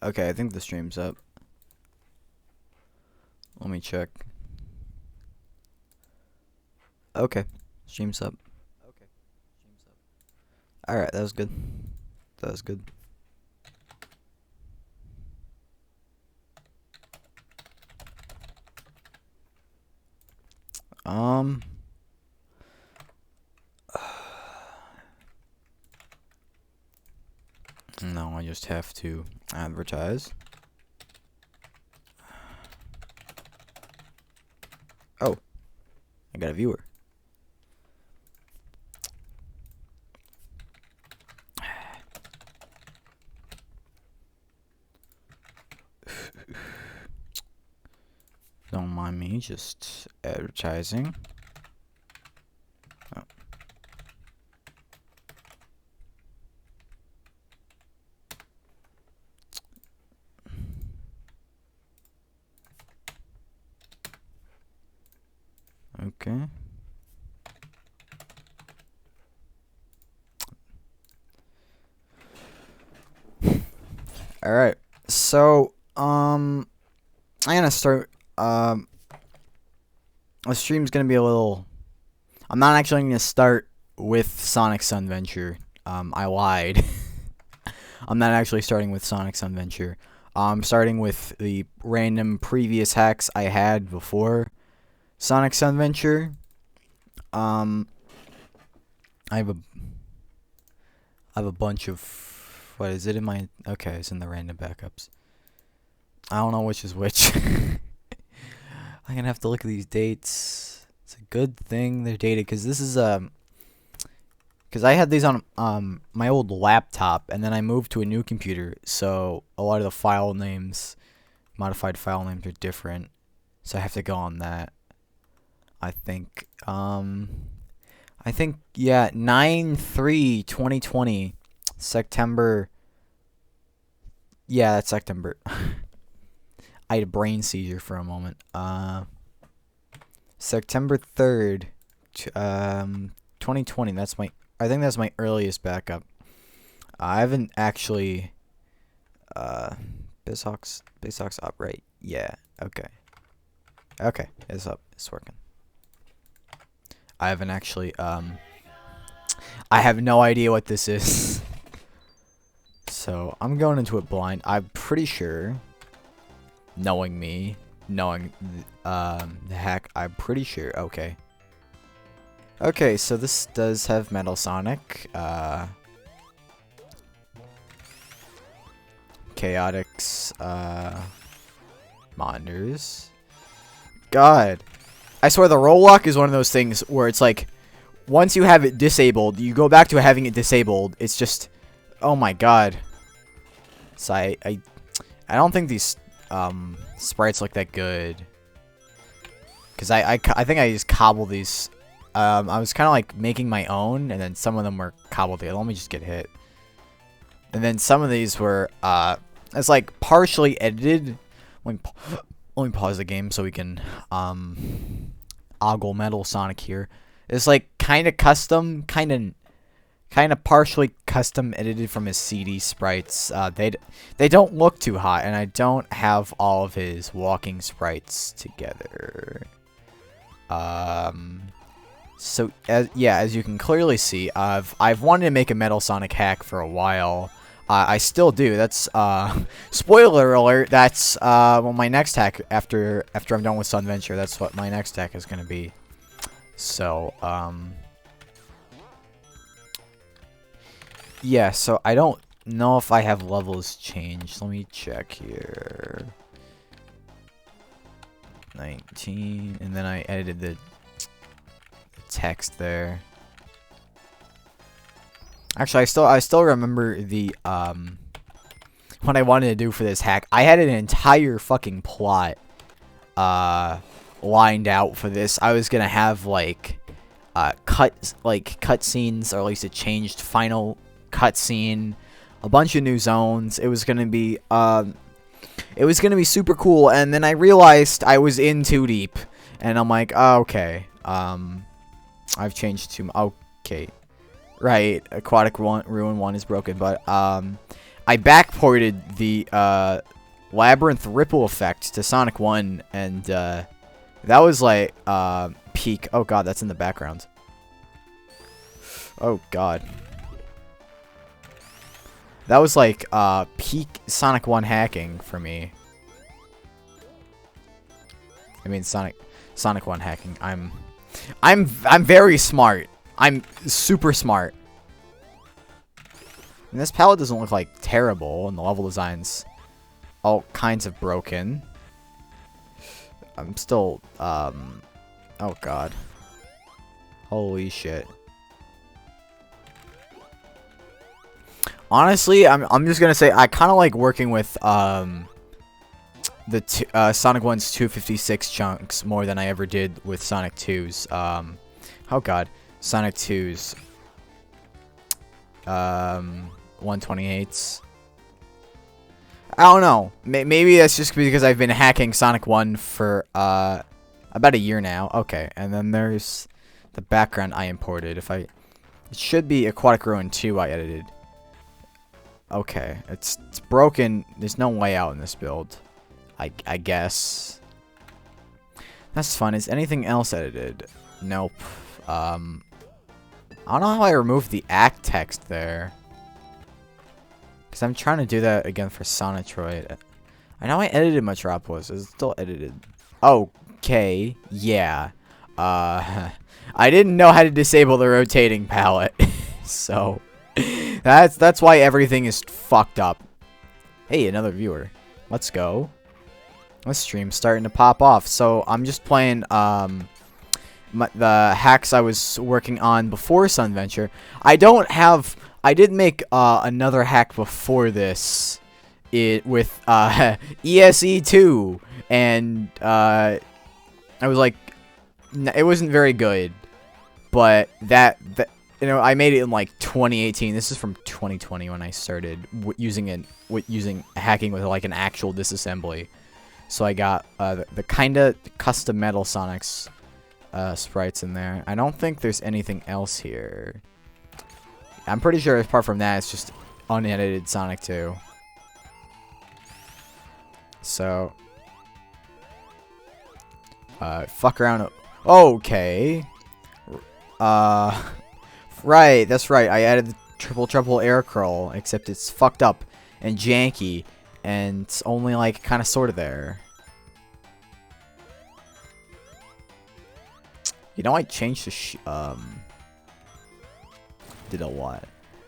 Okay, I think the stream's up. Let me check. Okay, stream's up. Alright, that was good. That was good. No, I just have to advertise. Oh, I got a viewer. Don't mind me, just advertising. Oh. Okay. Alright, so, I'm gonna start, the stream's gonna be a little, I'm not actually gonna start with Sonic Sunventure, I lied. I'm not actually starting with Sonic Sunventure. I'm starting with the random previous hacks I had before Sonic Sunventure. I have a bunch of, what is it in my, okay, it's in the random backups. I don't know which is which. I'm gonna have to look at these dates. It's a good thing they're dated, because this is because I had these on my old laptop, and then I moved to a new computer, so a lot of the file names, modified file names, are different, so I have to go on that. I think yeah, 9/3/2020, September. Yeah, that's September. I had a brain seizure for a moment. September 3rd, 2020. I think that's my earliest backup. I haven't actually, BizHawk's up, right? Yeah, okay. Okay, it's up. It's working. I haven't actually, I have no idea what this is. So, I'm going into it blind. I'm pretty sure, knowing me, knowing the hack, I'm pretty sure. Okay. Okay, so this does have Metal Sonic, Chaotix, monitors. God. I swear the roll lock is one of those things where it's like, once you have it disabled, you go back to having it disabled. It's just, oh my god. So I don't think these sprites look that good. Because I think I just cobbled these. I was kind of like making my own, and then some of them were cobbled together. Let me just get hit. And then some of these were, it's like partially edited. Let me pause the game so we can, ogle Metal Sonic here. It's like kind of custom, kind of partially custom edited from his CD sprites. They don't look too hot, and I don't have all of his walking sprites together. So as you can clearly see, I've wanted to make a Metal Sonic hack for a while. I still do. That's spoiler alert. That's well, my next hack after I'm done with Sunventure. That's what my next hack is gonna be. So yeah. So I don't know if I have levels changed. Let me check here. 19, and then I edited the text there. Actually, I still remember the what I wanted to do for this hack. I had an entire fucking plot lined out for this. I was gonna have like cutscenes, or at least a changed final cutscene, a bunch of new zones. It was gonna be super cool, and then I realized I was in too deep, and I'm like, oh, okay, I've changed too. Okay. Right, Aquatic Ruin 1 is broken, but I backported the Labyrinth Ripple Effect to Sonic 1, and that was like peak. Oh god, that's in the background. Oh god. That was like peak Sonic 1 hacking for me. I mean Sonic 1 hacking. I'm very smart. I'm super smart. And this palette doesn't look like terrible, and the level design's all kinds of broken. I'm still oh god. Holy shit. Honestly, I'm just gonna say I kind of like working with the Sonic 1's 256 chunks more than I ever did with Sonic 2's. Oh god, Sonic 2's 128s. I don't know. Maybe that's just because I've been hacking Sonic 1 for about a year now. Okay, and then there's the background I imported. It should be Aquatic Ruin 2 I edited. Okay, it's broken. There's no way out in this build. I guess. That's fun. Is anything else edited? Nope. I don't know how I removed the act text there. Because I'm trying to do that again for Sonitroid. I know I edited Metropolis. It's still edited. Okay. Yeah. I didn't know how to disable the rotating palette. So that's why everything is fucked up. Hey, another viewer. Let's go. This stream's starting to pop off. So I'm just playing the hacks I was working on before Sunventure. I did make another hack before this with ESE2, and I was like, it wasn't very good, but that you know, I made it in like 2018. This is from 2020 when I started using hacking with like an actual disassembly. So I got the kind of custom Metal Sonics sprites in there. I don't think there's anything else here. I'm pretty sure apart from that, it's just unedited Sonic 2. So, fuck around. Okay. Right, that's right. I added the triple air curl, except it's fucked up and janky, and it's only like kind of sort of there. You know, I changed the did a lot.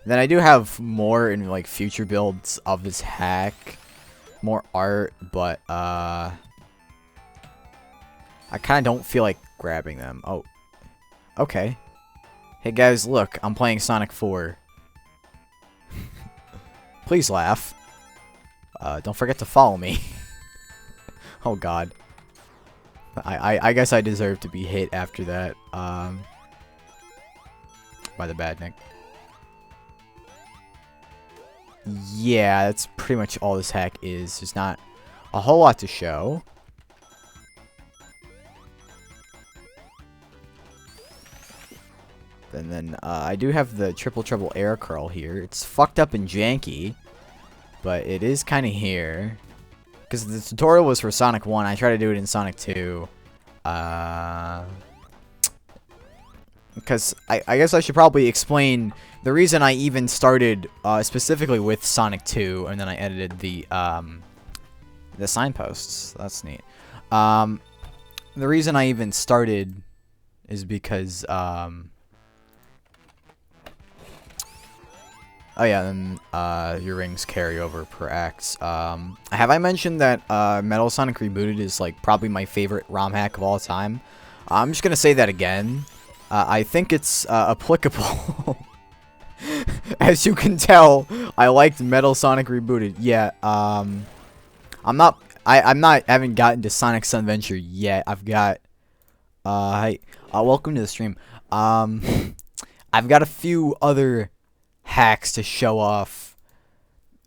Then I do have more in like future builds of this hack, more art, but I kind of don't feel like grabbing them. Oh, okay. Hey guys, look, I'm playing Sonic 4. Please laugh. Don't forget to follow me. Oh god. I guess I deserve to be hit after that. By the Badnik. Yeah, that's pretty much all this hack is. There's not a whole lot to show. And then I do have the triple air curl here. It's fucked up and janky, but it is kind of here. Because the tutorial was for Sonic 1. I tried to do it in Sonic 2. Because I guess I should probably explain the reason I even started specifically with Sonic 2, and then I edited the signposts. That's neat. The reason I even started is because oh yeah, and your rings carry over per act. Have I mentioned that Metal Sonic Rebooted is like probably my favorite ROM hack of all time? I'm just gonna say that again. I think it's applicable. As you can tell, I liked Metal Sonic Rebooted. Yeah. I haven't gotten to Sonic Sunventure yet. I've got. Hi. Welcome to the stream. I've got a few other hacks to show off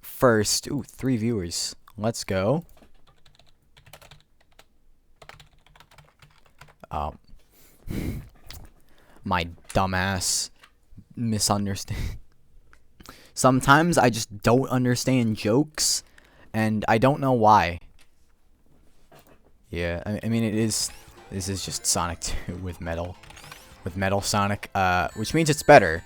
first. Ooh, 3 viewers. Let's go. My dumbass misunderstand. Sometimes I just don't understand jokes, and I don't know why. Yeah, I mean, this is just Sonic 2 with Metal Sonic, which means it's better,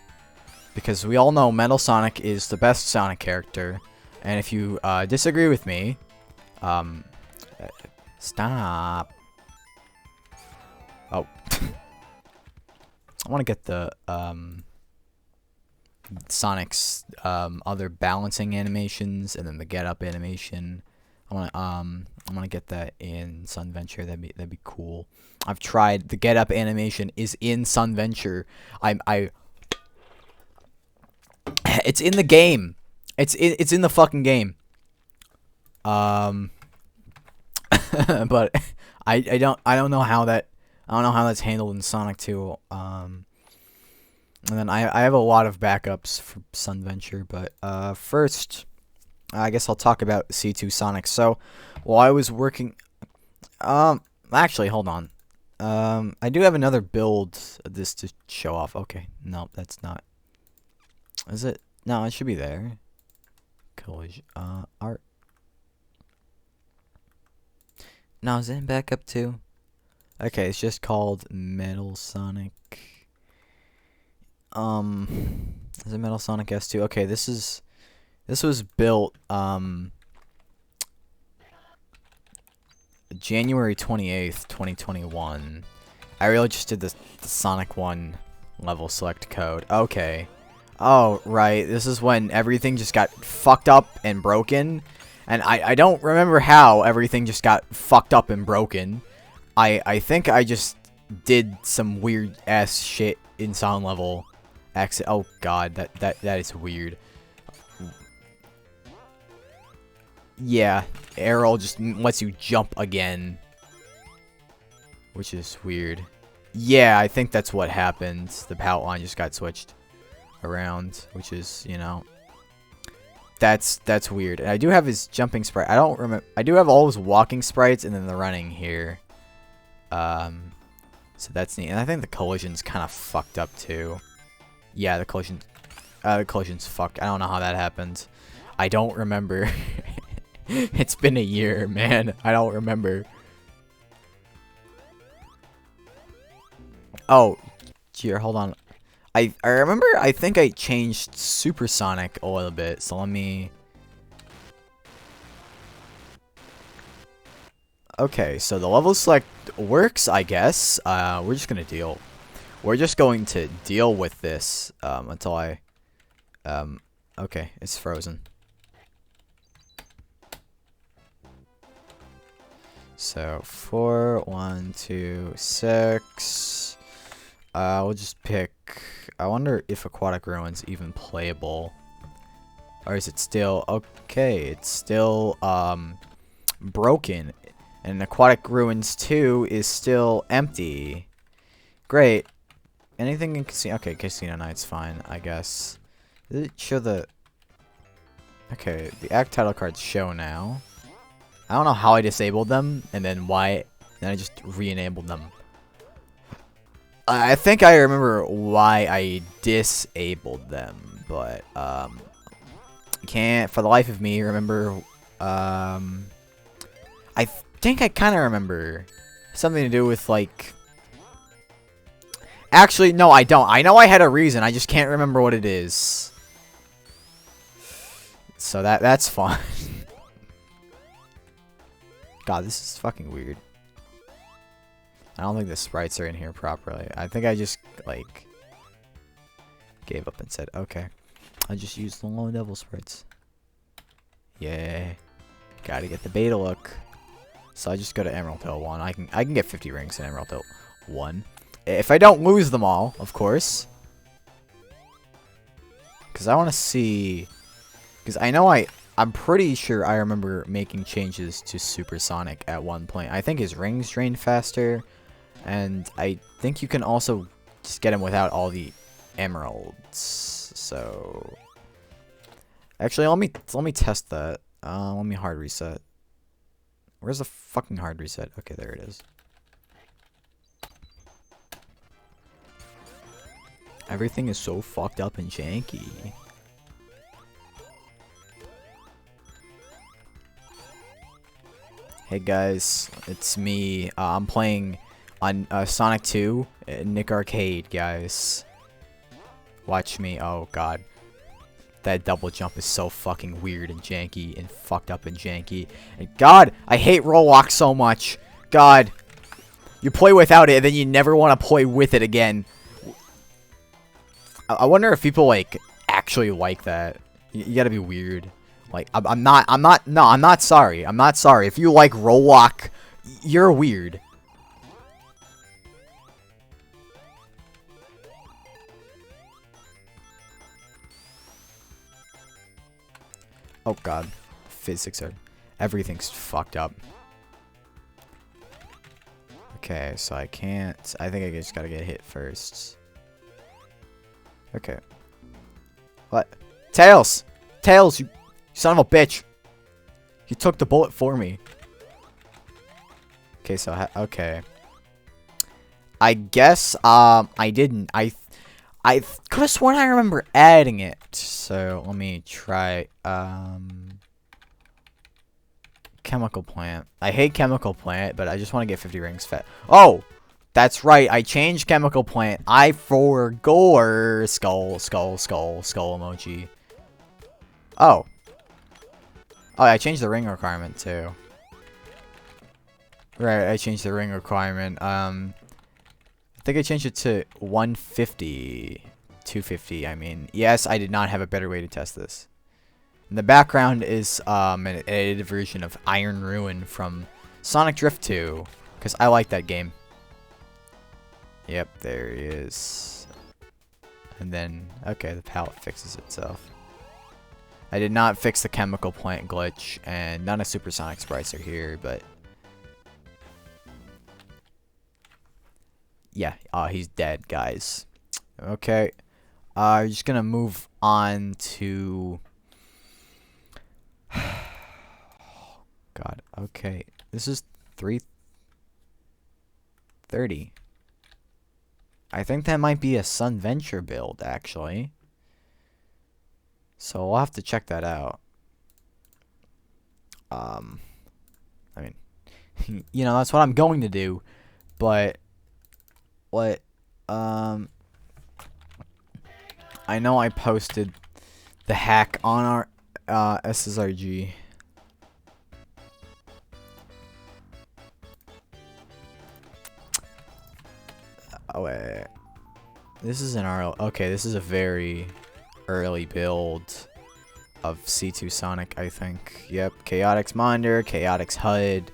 because we all know Metal Sonic is the best Sonic character, and if you disagree with me, stop. Oh, I want to get the Sonic's other balancing animations, and then the get up animation. I want to get that in Sunventure. That'd be cool. I've tried. The get up animation is in Sunventure. It's in the game. It's in the fucking game. But I don't know how that's handled in Sonic 2. And then I have a lot of backups for Sunventure, but first I guess I'll talk about C2 Sonic. So while I was working, actually, hold on. I do have another build of this to show off. Okay, no, that's not. Is it? No, it should be there. Collision, art. No, is it in backup too? Okay, it's just called Metal Sonic. Is it Metal Sonic S2? Okay, this was built January 28th, 2021. I really just did the Sonic 1 level select code. Okay. Oh, right. This is when everything just got fucked up and broken. And I don't remember how everything just got fucked up and broken. I think I just did some weird ass shit in sound level. Oh god, that is weird. Yeah, arrow just lets you jump again, which is weird. Yeah, I think that's what happened. The palette line just got switched around, which is, you know, that's weird. And I do have his jumping sprite. I don't remember. I do have all his walking sprites and then the running here. So that's neat. And I think the collision's kind of fucked up too. Yeah, the collision's fucked. I don't know how that happened. I don't remember. It's been a year, man. I don't remember. Oh, here, hold on. I remember, I think I changed Supersonic a little bit, so let me... Okay, so the level select works, I guess. We're just going to deal with this, until I... Okay, it's frozen. So, 4, 1, 2, 6... we'll just pick... I wonder if Aquatic Ruin's even playable. Or is it still... Okay, it's still, broken. And Aquatic Ruins 2 is still empty. Great. Anything in Casino... Okay, Casino Night's fine, I guess. Did it show the... Okay, the act title cards show now. I don't know how I disabled them, and then why... Then I just re-enabled them. I think I remember why I disabled them, but, can't, for the life of me, remember, I think I kind of remember something to do with, like, actually, no, I don't. I know I had a reason, I just can't remember what it is. So that's fun. God, this is fucking weird. I don't think the sprites are in here properly. I think I just, like, gave up and said, okay. I just used the low level sprites. Yeah. Gotta get the beta look. So I just go to Emerald Hill 1. I can get 50 rings in Emerald Hill 1. If I don't lose them all, of course. Because I want to see... Because I know I'm pretty sure I remember making changes to Supersonic at one point. I think his rings drain faster. And I think you can also just get him without all the emeralds. So actually, let me test that. Let me hard reset. Where's the fucking hard reset? Okay, there it is. Everything is so fucked up and janky. Hey guys, it's me. I'm playing on Sonic 2 Nick Arcade, guys. Watch me. Oh god. That double jump is so fucking weird and janky and fucked up and janky. And god, I hate roll walk so much. God. You play without it and then you never want to play with it again. I wonder if people like actually like that. You gotta be weird. Like, I'm not sorry. I'm not sorry. If you like roll walk, you're weird. Oh god. Physics are... Everything's fucked up. Okay, so I can't... I think I just gotta get hit first. Okay. What? Tails! Tails, you son of a bitch! You took the bullet for me. Okay, so... Okay. I guess, I didn't. I could have sworn I remember adding it. So, let me try, Chemical Plant. I hate Chemical Plant, but I just want to get 50 rings fat. Oh! That's right, I changed Chemical Plant. I forgot. Skull emoji. Oh. Oh, I changed the ring requirement, too. Right, I changed the ring requirement. I think I changed it to 150. 250, I mean. Yes, I did not have a better way to test this. And the background is an edited version of Iron Ruin from Sonic Drift 2. Because I like that game. Yep, there he is. And then, okay, the palette fixes itself. I did not fix the Chemical Plant glitch, and none of Supersonic Sprites are here, but... Yeah, he's dead, guys. Okay. I'm just gonna move on to... God, okay. This is 330. I think that might be a Sunventure build, actually. So we'll have to check that out. I mean, you know, that's what I'm going to do. But, what, I know I posted the hack on our, SSRG. Oh, wait. This is an RL. Okay, this is a very early build of C2 Sonic, I think. Yep. Chaotix Monitor, Chaotix HUD,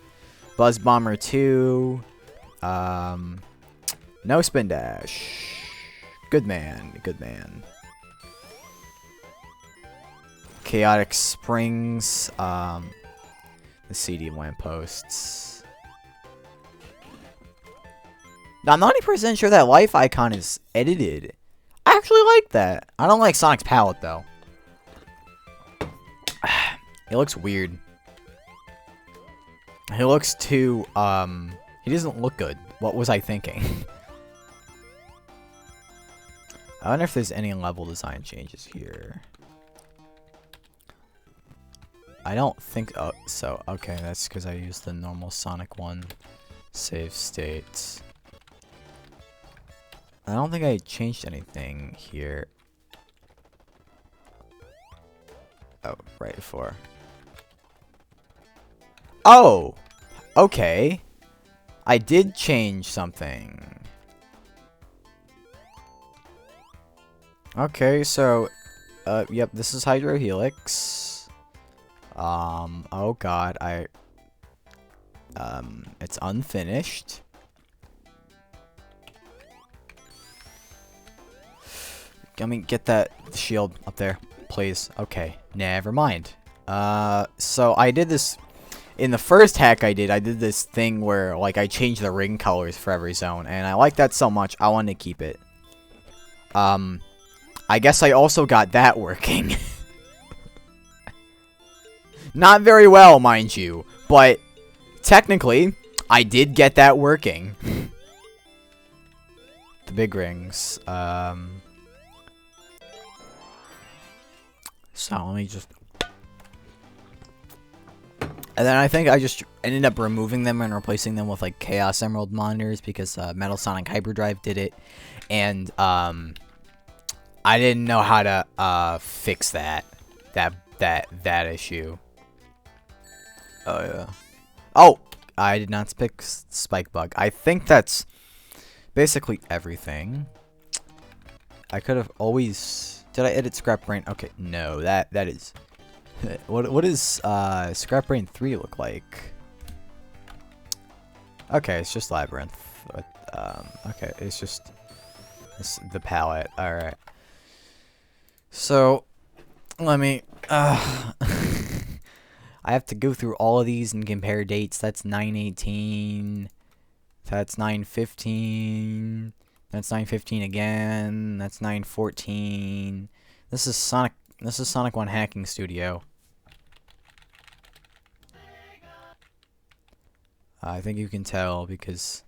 Buzz Bomber 2, no Spin Dash. Good man, good man. Chaotix Springs, the CD lampposts. Now, I'm 90% sure that life icon is edited. I actually like that. I don't like Sonic's palette, though. It looks weird. He looks too, he doesn't look good. What was I thinking? I wonder if there's any level design changes here. I don't think, oh, so, okay, that's because I used the normal Sonic 1 save state. I don't think I changed anything here. Oh, right before. Oh! Okay. I did change something. Okay, so, yep, this is Hydro Helix. Oh god, it's unfinished. Let me get that shield up there, please. Okay, never mind. So I did this in the first hack I did this thing where like I changed the ring colors for every zone, and I like that so much I wanted to keep it. I guess I also got that working. Not very well, mind you, but technically I did get that working. The big rings. So let me just... And then I think I just ended up removing them and replacing them with like Chaos Emerald monitors because Metal Sonic Hyperdrive did it, and I didn't know how to fix that issue. Oh yeah. Oh, I did not fix Spike Bug. I think that's basically everything. I could have always. Did I edit Scrap Brain? Okay, no, that is. What does Scrap Brain 3 look like? Okay, it's just Labyrinth. Okay, it's just the palette. All right. So let me. I have to go through all of these and compare dates. That's 9/18. That's 9/15. That's 9/15 again. That's 9/14. This is Sonic 1 Hacking Studio. I think you can tell because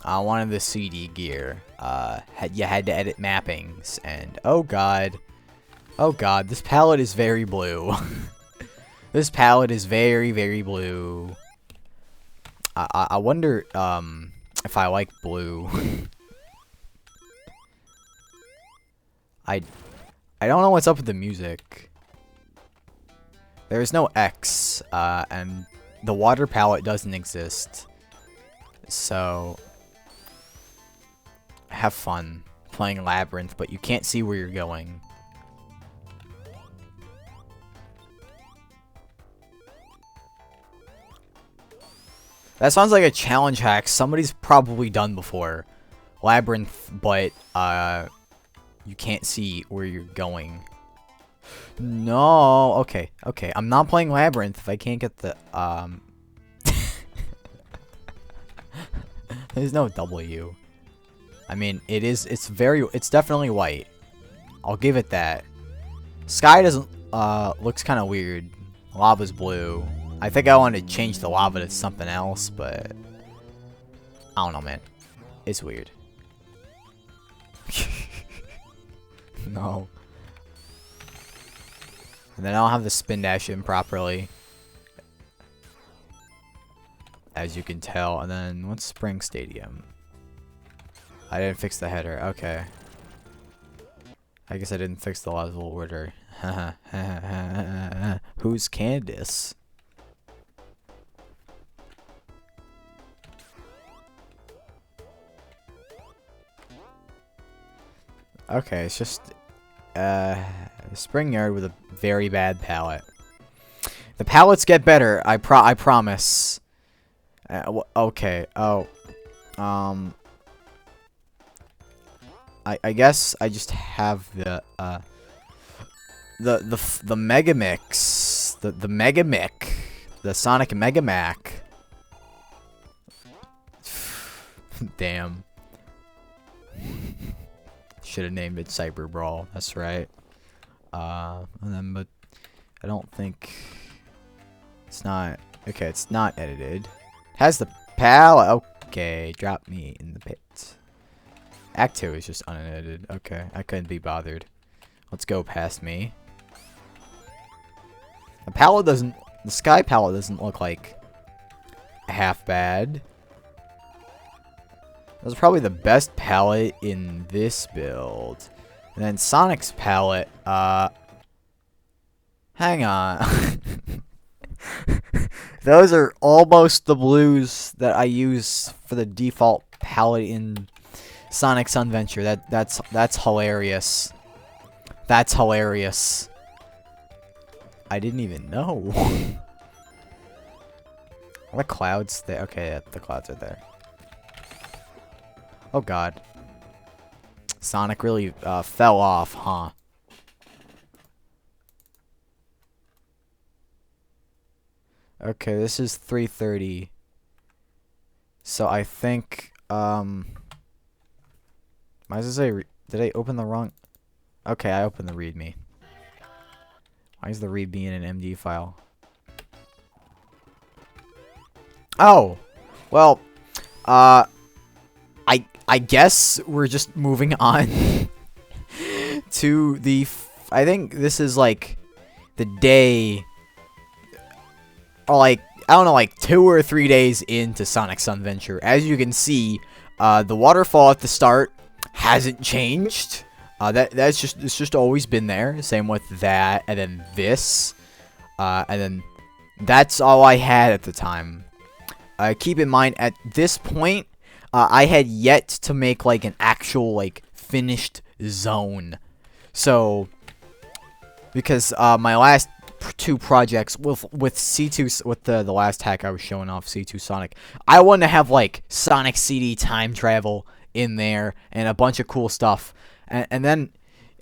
I wanted the CD gear. You had to edit mappings, and oh god, this palette is very blue. This palette is very, very blue. I wonder if I like blue. I don't know what's up with the music. There's no X, and the water palette doesn't exist. So have fun playing Labyrinth, but you can't see where you're going. That sounds like a challenge hack somebody's probably done before. Labyrinth, but you can't see where you're going. No, okay. I'm not playing Labyrinth if I can't get the There's no W. I mean, it's definitely white. I'll give it that. Sky doesn't looks kind of weird. Lava's blue. I think I want to change the lava to something else, but I don't know, man. It's weird. No. And then I don't have the spin dash in properly, as you can tell. And then what's Spring Stadium? I didn't fix the header. Okay. I guess I didn't fix the level order. Who's Candace? Okay, it's just Spring Yard with a very bad palette. The palettes get better. I promise. Okay. Oh. I guess I just have the Mega Mix, the Mega Mic, the Sonic Mega Mac. Damn. Should have named it Cyber Brawl. That's right. And then, but I don't think it's not. Okay, it's not edited. Has the palette. Okay, drop me in the pit. Act 2 is just unedited. Okay, I couldn't be bothered. Let's go past me. The Sky palette doesn't look like half bad. That was probably the best palette in this build. And then Sonic's palette, hang on. Those are almost the blues that I use for the default palette in Sonic Sunventure. That's hilarious. That's hilarious. I didn't even know. Are the clouds there? Okay, yeah, the clouds are there. Oh god. Sonic really fell off, huh? Okay, this is 3:30. So I think why does it say did I open the wrong? Okay, I opened the README. Why is the README in an MD file? Oh, well, I guess we're just moving on to the... I think this is, like, the day... Or, like, I don't know, like, 2 or 3 days into Sonic Sunventure. As you can see, the waterfall at the start hasn't changed. It's just always been there. Same with that, and then this. And then that's all I had at the time. Keep in mind, at this point, I had yet to make, like, an actual, like, finished zone. So, because my last 2 projects with C2, with the last hack I was showing off, C2 Sonic, I wanted to have, like, Sonic CD time travel in there and a bunch of cool stuff. And then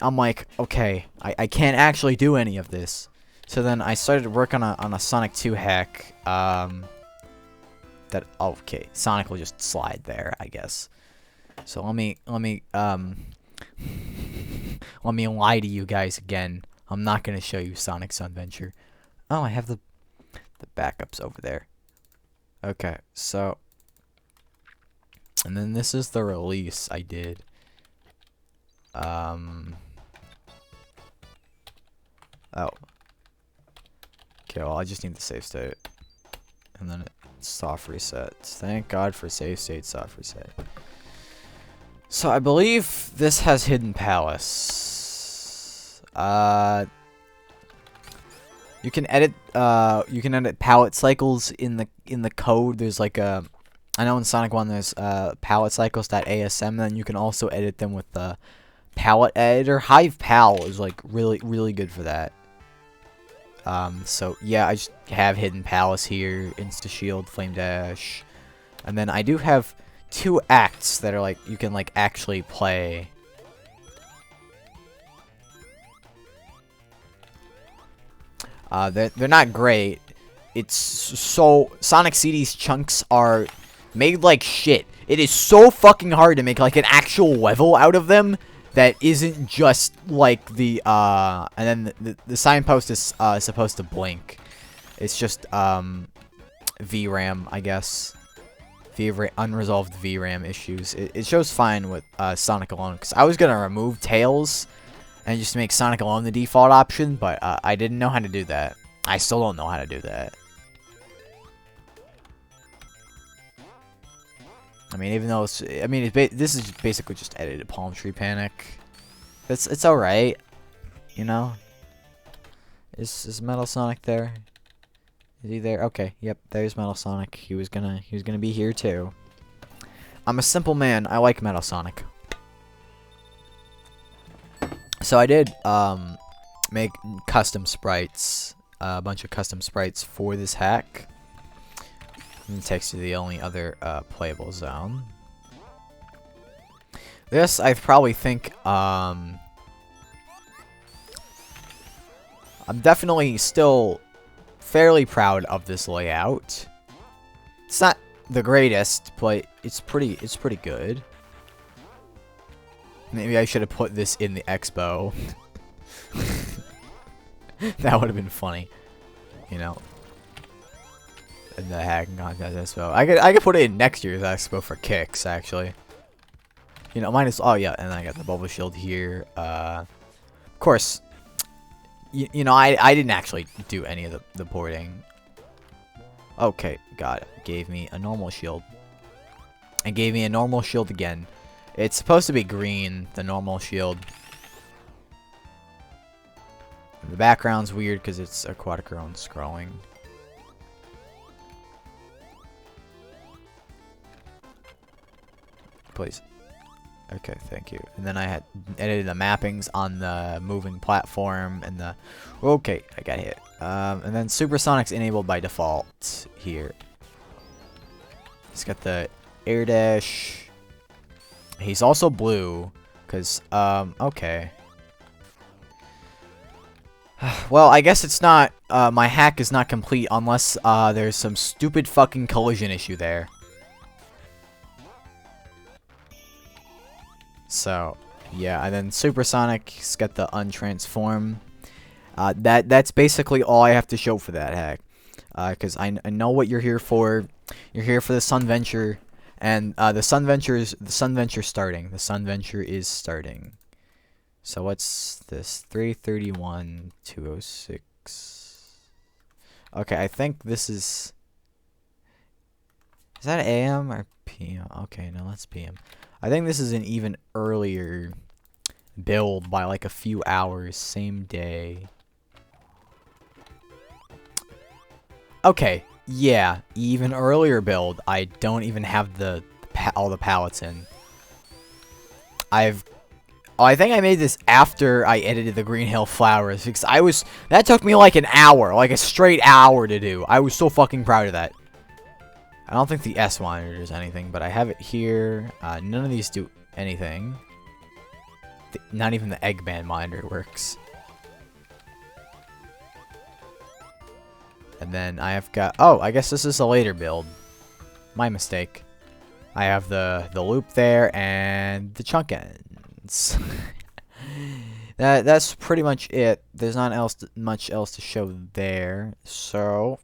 I'm like, okay, I can't actually do any of this. So then I started working on a Sonic 2 hack. Okay, Sonic will just slide there, I guess. So let me let me lie to you guys again. I'm not gonna show you Sonic Sunventure. Oh, I have the backups over there. Okay, so, and then this is the release I did. Oh. Okay, well, I just need the save state. And then it soft resets. Thank God for save state soft reset. So I believe this has Hidden Palace. You can edit palette cycles in the code. There's like a, I know in Sonic 1 there's palette cycles.asm, then you can also edit them with the palette editor. Hive Pal is like really good for that. So yeah, I just have Hidden Palace here, Insta Shield, Flame Dash, and then I do have 2 acts that are like you can like actually play. They're not great. It's so Sonic CD's chunks are made like shit. It is so fucking hard to make like an actual level out of them that isn't just like the and then the signpost is supposed to blink. It's just VRAM, I guess. Unresolved VRAM issues. It shows fine with Sonic Alone, because I was gonna remove Tails and just make Sonic Alone the default option, but I didn't know how to do that. I still don't know how to do that. I mean, even though it's, I mean, this is basically just edited Palm Tree Panic. It's all right, you know. Is Metal Sonic there? Is he there? Okay, yep, there's Metal Sonic. He was gonna be here too. I'm a simple man. I like Metal Sonic. So I did make custom sprites, a bunch of custom sprites for this hack. And it takes you to the only other playable zone. This I probably think I'm definitely still fairly proud of this layout. It's not the greatest, but it's pretty good. Maybe I should have put this in the expo. That would have been funny, you know. In the hacking contest expo, I could put it in next year's expo for kicks, actually. You know, minus. Oh yeah, and I got the bubble shield here. Of course. You know, I didn't actually do any of the porting. Okay, got it. Gave me a normal shield. And gave me a normal shield again. It's supposed to be green, the normal shield. The background's weird because it's a quadrichrome scrolling. Please. Okay, thank you. And then I had edited the mappings on the moving platform and the... Okay, I got hit. And then Supersonic's enabled by default here. He's got the air dash. He's also blue, because, okay. Well, I guess it's not, my hack is not complete unless, there's some stupid fucking collision issue there. So, yeah, and then Supersonic's got the untransform. That's basically all I have to show for that hack. Because I know what you're here for. You're here for the Sunventure, and the Sunventure is starting. The Sunventure is starting. So what's this? 331, 206. Okay, I think this is... Is that AM or PM? Okay, no, that's PM. I think this is an even earlier build by like a few hours, same day. Okay, yeah, even earlier build. I don't even have the all the pallets in. I think I made this after I edited the Green Hill Flowers because that took me like an hour, like a straight hour to do. I was so fucking proud of that. I don't think the S monitor does anything, but I have it here. None of these do anything. Not even the Eggman monitor works. And then I have got... Oh, I guess this is a later build. My mistake. I have the loop there and the chunk ends. That's pretty much it. There's not much else to show there. So...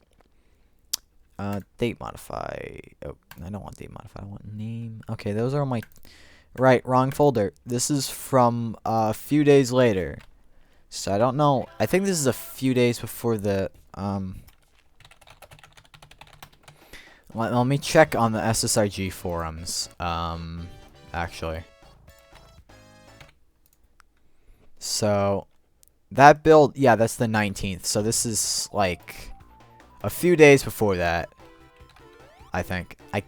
date modify. Oh, I don't want date modify. I want name. Okay, those are my... Right, wrong folder. This is from a few days later. So I don't know. I think this is a few days before the... Let me check on the SSRG forums. Actually. So, that build... Yeah, that's the 19th. So this is, like... a few days before that, I think. I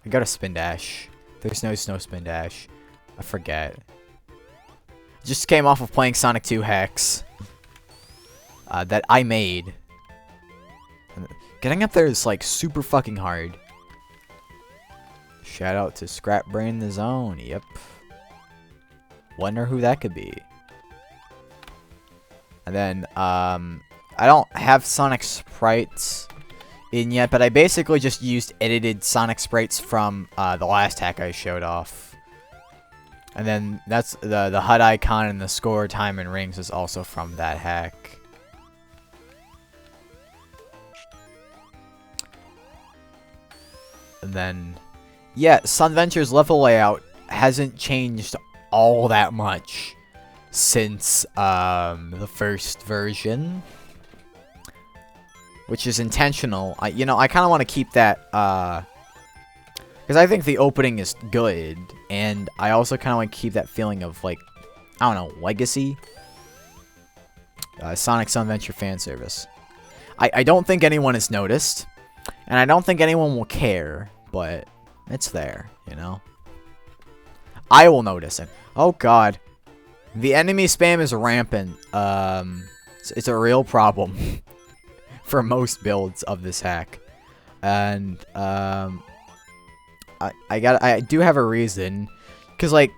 got a spin dash. There's no snow spin dash. I forget. Just came off of playing Sonic 2 Hex. That I made. Getting up there is like super fucking hard. Shout out to Scrap Brain the Zone. Yep. Wonder who that could be. And then, I don't have Sonic Sprites in yet, but I basically just used edited Sonic Sprites from the last hack I showed off. And then that's the HUD icon and the score, time, and rings is also from that hack. And then, yeah, Sunventure's level layout hasn't changed all that much since the first version. Which is intentional. I kind of want to keep that, because I think the opening is good, and I also kind of want to keep that feeling of, like, I don't know, legacy? Sonic Sunventure fan service. I don't think anyone has noticed, and I don't think anyone will care, but it's there, you know? I will notice it. Oh, God. The enemy spam is rampant. It's a real problem. For most builds of this hack, and I do have a reason, because like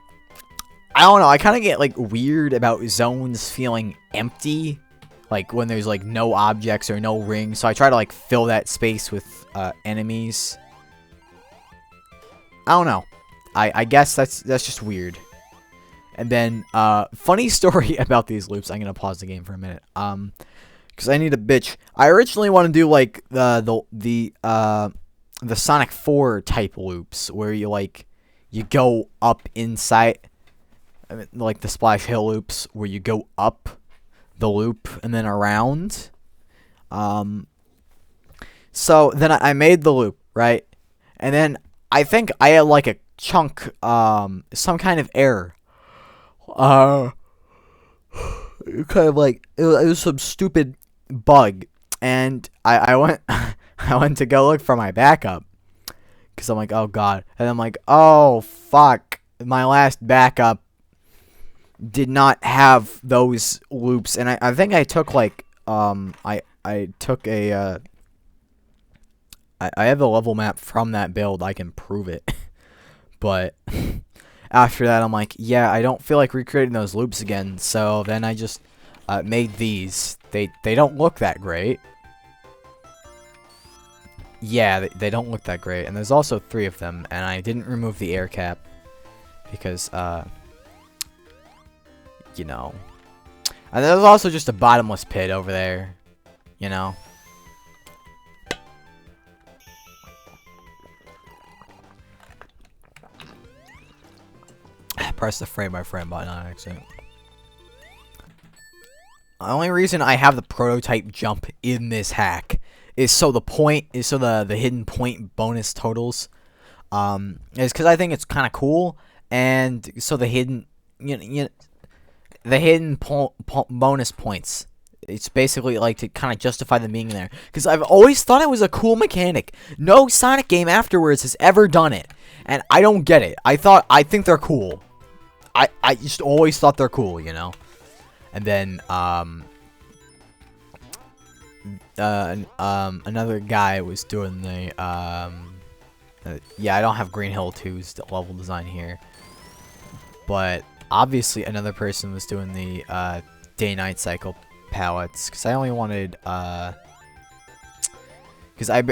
I don't know, I kind of get like weird about zones feeling empty, like when there's like no objects or no rings, so I try to like fill that space with enemies. I don't know, I guess that's just weird. And then funny story about these loops. I'm gonna pause the game for a minute. Because I need a bitch. I originally want to do like the Sonic 4 type loops where you go up inside, I mean, like the Splash Hill loops where you go up the loop and then around. So then I made the loop, right? And then I think I had like a chunk, some kind of error. Kind of like it was some stupid bug, and I went I went to go look for my backup because I'm like, oh god, and I'm like, oh fuck, my last backup did not have those loops, and I think I took like I took a I have the level map from that build. I can prove it. But after that I'm like, yeah, I don't feel like recreating those loops again, so then I just made these. They don't look that great. Yeah, they don't look that great. And there's also 3 of them, and I didn't remove the air cap because you know. And there's also just a bottomless pit over there, you know. Press the frame by frame button on accident. The only reason I have the prototype jump in this hack is so the hidden point bonus totals is because I think it's kind of cool, and so the hidden the hidden bonus points. It's basically like to kind of justify them being there, because I've always thought it was a cool mechanic. No Sonic game afterwards has ever done it, and I don't get it. I think they're cool. I just always thought they're cool, you know. And then another guy was doing the yeah, I don't have Green Hill 2's level design here, but obviously another person was doing the day-night cycle palettes, because I only wanted because I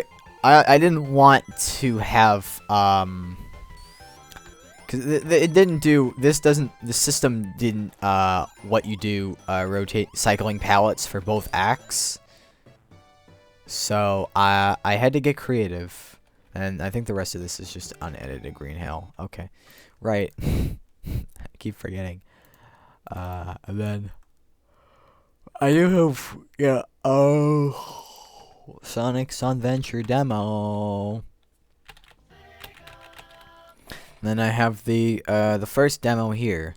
didn't want to have because it didn't do this doesn't the system didn't what you do rotate cycling palettes for both acts, so I had to get creative, and I think the rest of this is just unedited Green Hill. Okay, right. I keep forgetting. And then I do have Sonic Sunventure demo. And then I have the first demo here.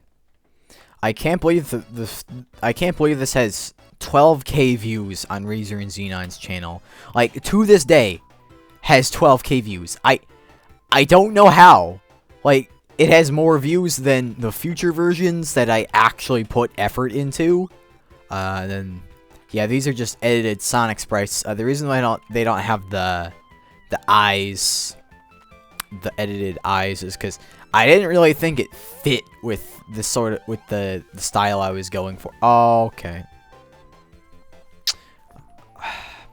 I can't believe I can't believe this has 12K views on Razor and Z9's channel. Like, to this day has 12K views. I don't know how. Like, it has more views than the future versions that I actually put effort into. Then yeah, these are just edited Sonic sprites. The reason why they don't have the eyes, the edited eyes, is because I didn't really think it fit with the the style I was going for. Oh, okay.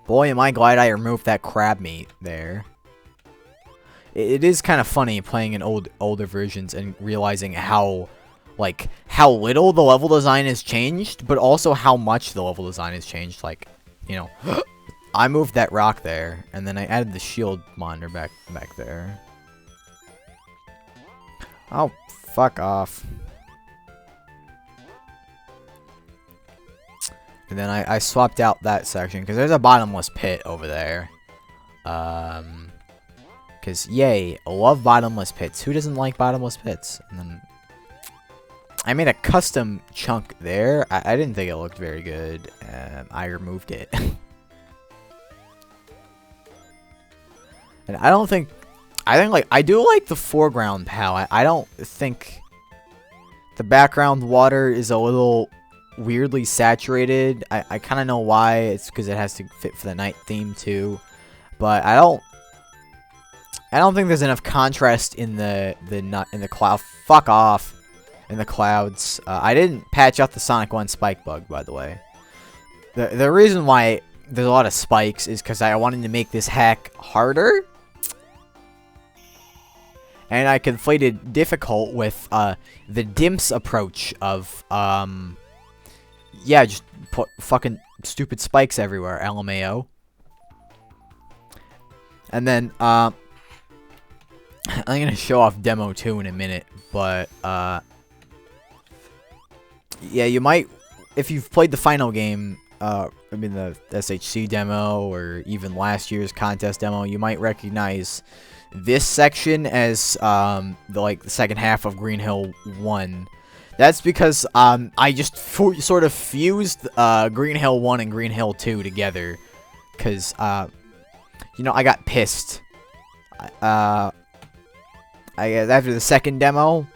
Boy, am I glad I removed that crab meat there. It is kind of funny playing in older versions and realizing how little the level design has changed, but also how much the level design has changed. Like, you know, I moved that rock there, and then I added the shield monitor back there. Oh, fuck off. And then I swapped out that section, because there's a bottomless pit over there. Because, yay, I love bottomless pits. Who doesn't like bottomless pits? And then I made a custom chunk there. I didn't think it looked very good. I removed it. And I think I do like the foreground palette. I don't think the background water is a little weirdly saturated. I kind of know why. It's because it has to fit for the night theme too. But I don't think there's enough contrast in the cloud. Fuck off. In the clouds. I didn't patch out the Sonic 1 spike bug, by the way. The reason why there's a lot of spikes is because I wanted to make this hack harder. And I conflated difficult with the Dimps approach of yeah, just put fucking stupid spikes everywhere, LMAO. And then I'm gonna show off demo 2 in a minute, but yeah, you might, if you've played the final game, I mean the SHC demo, or even last year's contest demo, you might recognize this section as the second half of Green Hill 1. That's because I just sort of fused Green Hill 1 and Green Hill 2 together, because you know, I got pissed. I guess after the second demo,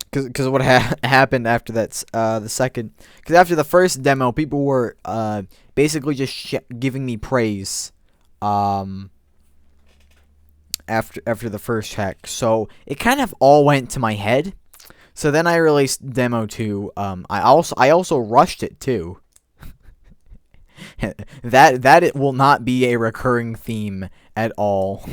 because what happened after that, because after the first demo, people were basically just giving me praise after the first hack, so it kind of all went to my head. So then I released demo 2. I also rushed it too. that it will not be a recurring theme at all.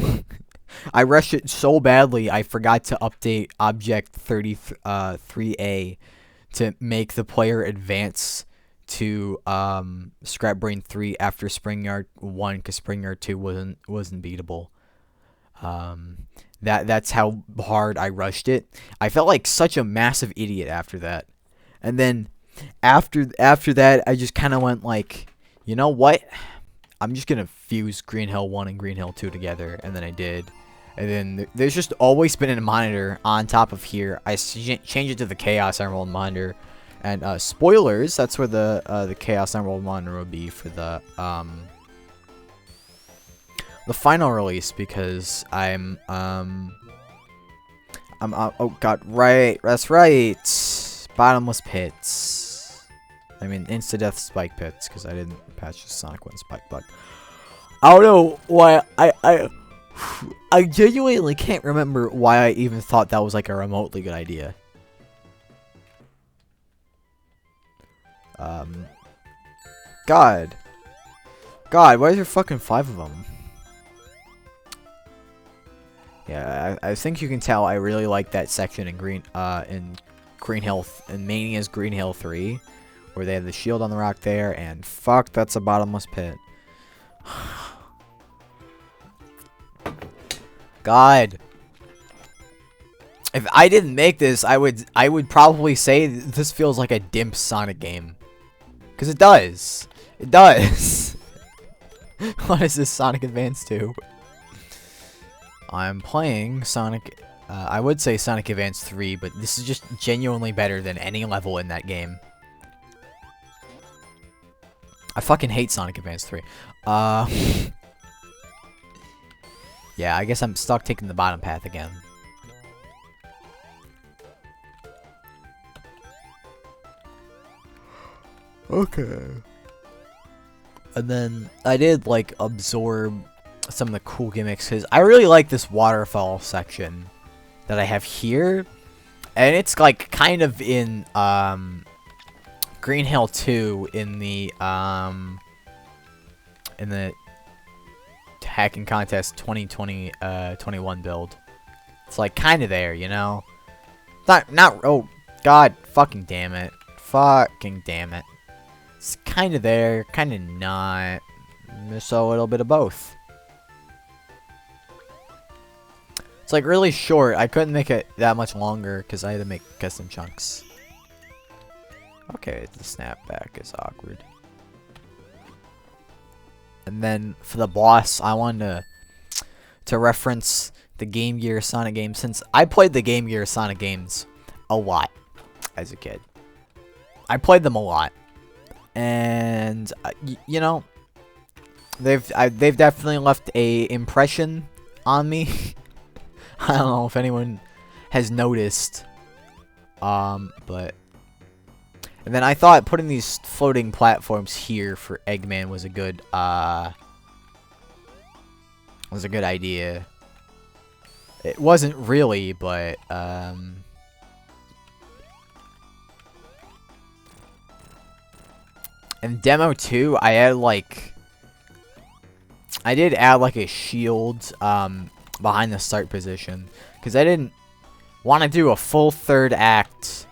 I rushed it so badly I forgot to update Object 33A to make the player advance to Scrap Brain 3 after Spring Yard 1, because Spring Yard 2 wasn't beatable. That's how hard I rushed it. I felt like such a massive idiot after that. And then after that, I just kind of went like, you know what? I'm just gonna fuse Green Hill 1 and Green Hill 2 together, and then I did. And then there's just always been a monitor on top of here. I changed it to the Chaos Emerald monitor, and spoilers, that's where the Chaos Emerald monitor will be for the final release, because oh god, right, that's right, bottomless pits. I mean, insta-death spike pits, because I didn't patch the Sonic 1 spike bug. I don't know why I genuinely can't remember why I even thought that was like a remotely good idea. God, why is there fucking 5 of them? Yeah, I think you can tell I really like that section in Green Hill, in Mania's Green Hill 3, where they have the shield on the rock there, and fuck, that's a bottomless pit. God, if I didn't make this, I would probably say this feels like a dimp Sonic game, because it does. It does. What is this, Sonic Advance 2? I'm playing Sonic, I would say Sonic Advance 3, but this is just genuinely better than any level in that game. I fucking hate Sonic Advance 3. Yeah, I guess I'm stuck taking the bottom path again. Okay. And then I did, like, absorb some of the cool gimmicks, because I really like this waterfall section that I have here. And it's, like, kind of in, Green Hill 2 in the hacking contest 2020-21 build. It's like kind of there, you know. Not oh god, fucking damn it. It's kind of there, kind of not. So a little bit of both. It's like really short. I couldn't make it that much longer because I had to make custom chunks. Okay, the snapback is awkward. And then for the boss, I wanted to reference the Game Gear Sonic games, since I played the Game Gear Sonic games a lot as a kid. I played them a lot, and you know, they've definitely left a impression on me. I don't know if anyone has noticed, but. And then I thought putting these floating platforms here for Eggman was a good idea. It wasn't really, but in Demo 2, I did add like a shield behind the start position, because I didn't want to do a full third act.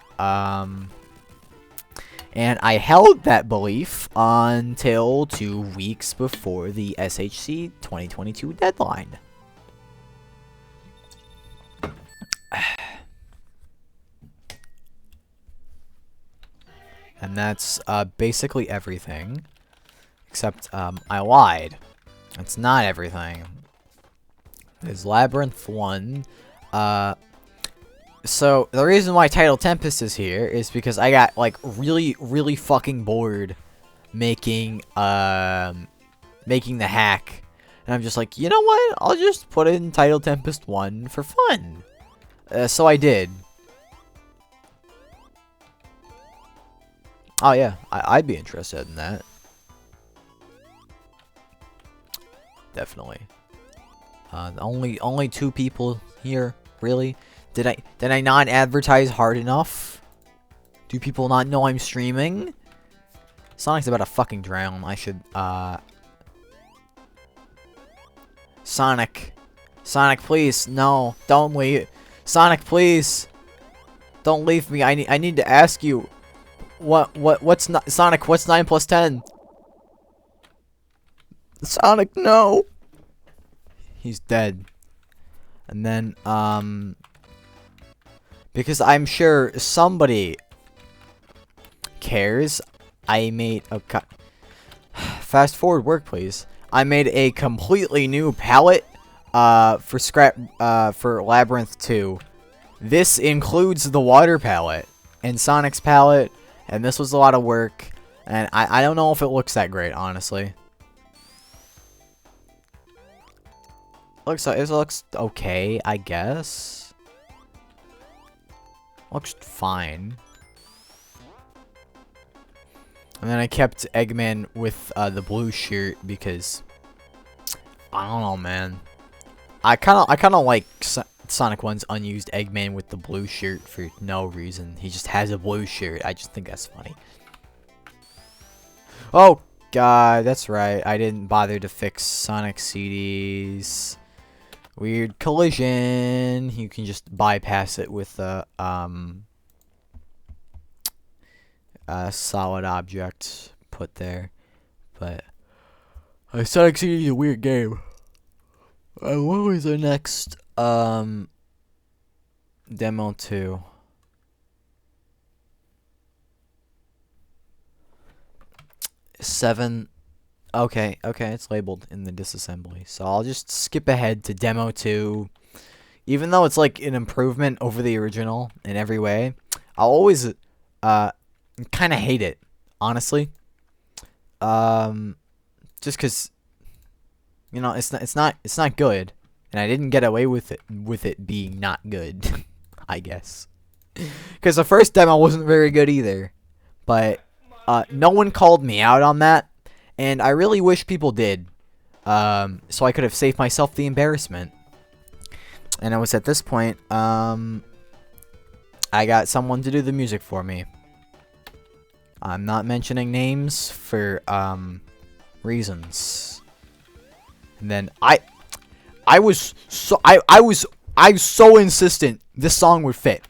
And I held that belief until 2 weeks before the SHC 2022 deadline. And that's basically everything. Except I lied. It's not everything. There's Labyrinth 1. So, the reason why Title Tempest is here is because I got, like, really, really fucking bored making the hack. And I'm just like, you know what? I'll just put in Title Tempest 1 for fun. So I did. Oh, yeah. I'd be interested in that. Definitely. Only 2 people here, really? Did I not advertise hard enough? Do people not know I'm streaming? Sonic's about to fucking drown. I should, Sonic, please, no, don't leave. Sonic, please, don't leave me. I need to ask you, what's not Sonic? What's 9 plus 10? Sonic, no. He's dead. And then, because I'm sure somebody cares? I made a fast forward work, please. I made a completely new palette for Labyrinth 2. This includes the water palette and Sonic's palette, and this was a lot of work, and I don't know if it looks that great, honestly. It looks okay, I guess. Looks fine. And then I kept Eggman with the blue shirt because I don't know, man. I kind of like Sonic 1's unused Eggman with the blue shirt for no reason. He just has a blue shirt. I just think that's funny. Oh god, that's right. I didn't bother to fix Sonic CDs. Weird collision. You can just bypass it with a solid object put there. But Sonic CD is a weird game. What was the next demo 2? Seven. Okay, it's labeled in the disassembly. So I'll just skip ahead to demo 2. Even though it's like an improvement over the original in every way, I'll always kind of hate it, honestly. Just cuz you know, it's not good, and I didn't get away with it being not good, I guess. Cuz the first demo wasn't very good either. But no one called me out on that. And I really wish people did, so I could have saved myself the embarrassment. And it was at this point, I got someone to do the music for me. I'm not mentioning names for, reasons. And then I was so insistent this song would fit.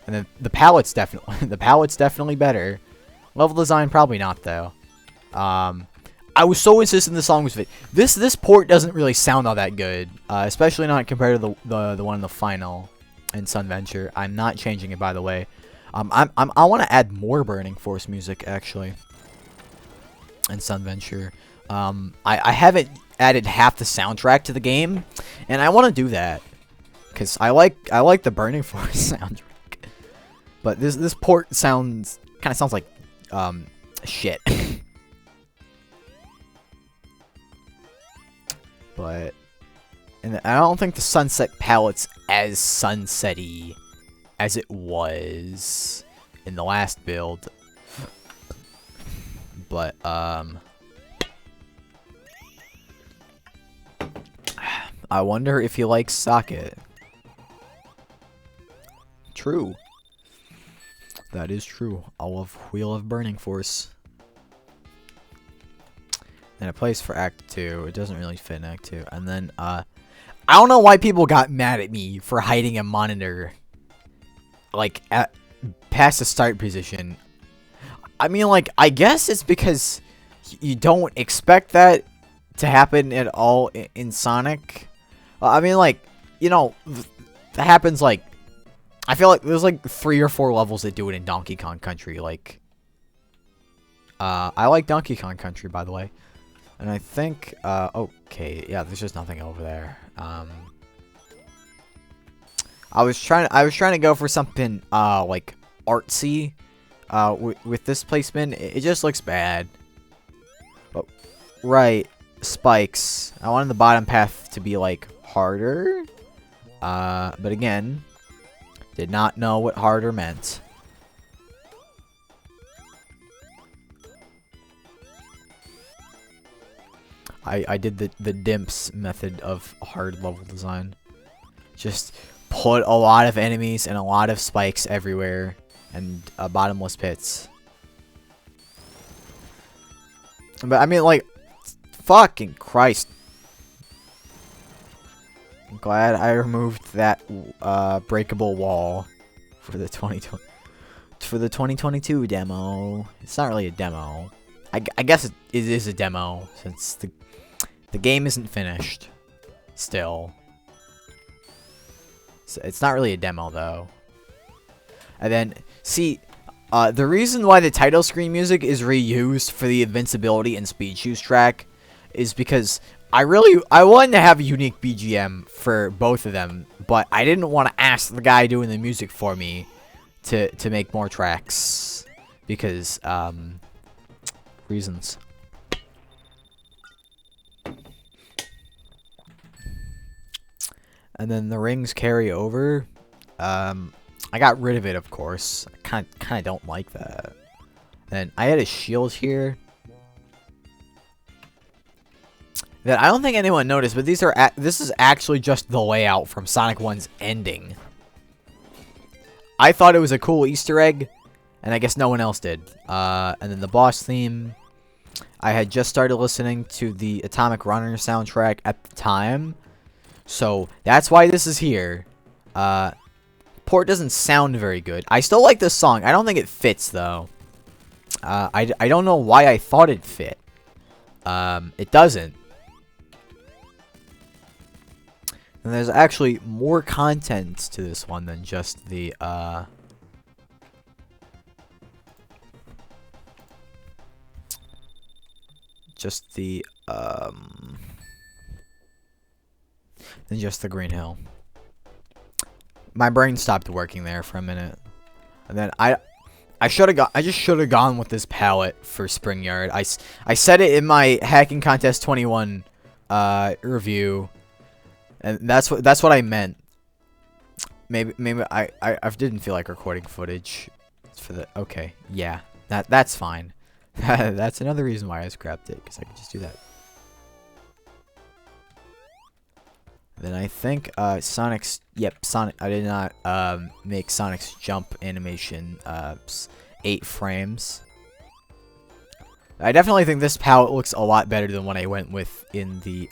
And then the palette's definitely better. Level design, probably not, though. I was so insistent the song was fit. This port doesn't really sound all that good, especially not compared to the one in the final in Sunventure. I'm not changing it, by the way. I want to add more Burning Force music actually in Sunventure. I haven't added half the soundtrack to the game, and I want to do that because I like the Burning Force soundtrack. But this port kind of sounds like shit. But, and I don't think the Sunset palette's as sunset-y as it was in the last build. But, I wonder if he likes Socket. True. That is true. I love Wheel of Burning Force. And a place for Act 2. It doesn't really fit in Act 2. And then, I don't know why people got mad at me for hiding a monitor, like, past the start position. I mean, like, I guess it's because you don't expect that to happen at all in Sonic. I mean, like, you know, that happens, like, I feel like there's, like, 3 or 4 levels that do it in Donkey Kong Country, like, I like Donkey Kong Country, by the way. And I think, okay, yeah, there's just nothing over there. I was trying to go for something, like, artsy, with this placement. It just looks bad. Oh, right, spikes. I wanted the bottom path to be, like, harder. But again, did not know what harder meant. I did the Dimps method of hard level design. Just put a lot of enemies and a lot of spikes everywhere, and bottomless pits. But I mean, like, fucking Christ. I'm glad I removed that breakable wall for the 2022 demo. It's not really a demo. I guess it is a demo since the game isn't finished still. So it's not really a demo though. And then see, The reason why the title screen music is reused for the invincibility and speed shoes track is because I wanted to have a unique BGM for both of them, but I didn't want to ask the guy doing the music for me to make more tracks because reasons. And then the rings carry over. I got rid of it, of course. I kind of don't like that. And I had a shield here that I don't think anyone noticed, but this is actually just the layout from Sonic 1's ending. I thought it was a cool Easter egg, and I guess no one else did. And then the boss theme. I had just started listening to the Atomic Runner soundtrack at the time, so that's why this is here. Port doesn't sound very good. I still like this song. I don't think it fits, though. I don't know why I thought it fit. It doesn't. And there's actually more content to this one than just the, than just the Green Hill. My brain stopped working there for a minute. And then I just should have gone with this palette for Spring Yard. I said it in my Hacking Contest 21 review. And that's what I meant. Maybe I didn't feel like recording footage for the okay. Yeah. That's fine. That's another reason why I scrapped it, because I could just do that. Then I think Sonic's Sonic. I did not make Sonic's jump animation 8 frames. I definitely think this palette looks a lot better than what I went with in the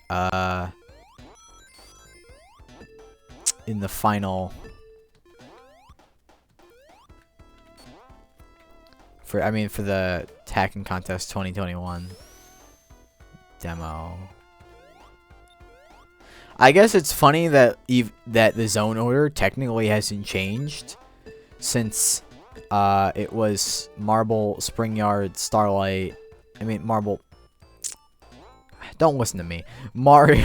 final for the Hacking Contest 2021 demo. I guess it's funny that the zone order technically hasn't changed since it was Marble, Spring Yard, Starlight. Marble. Don't listen to me. Mario.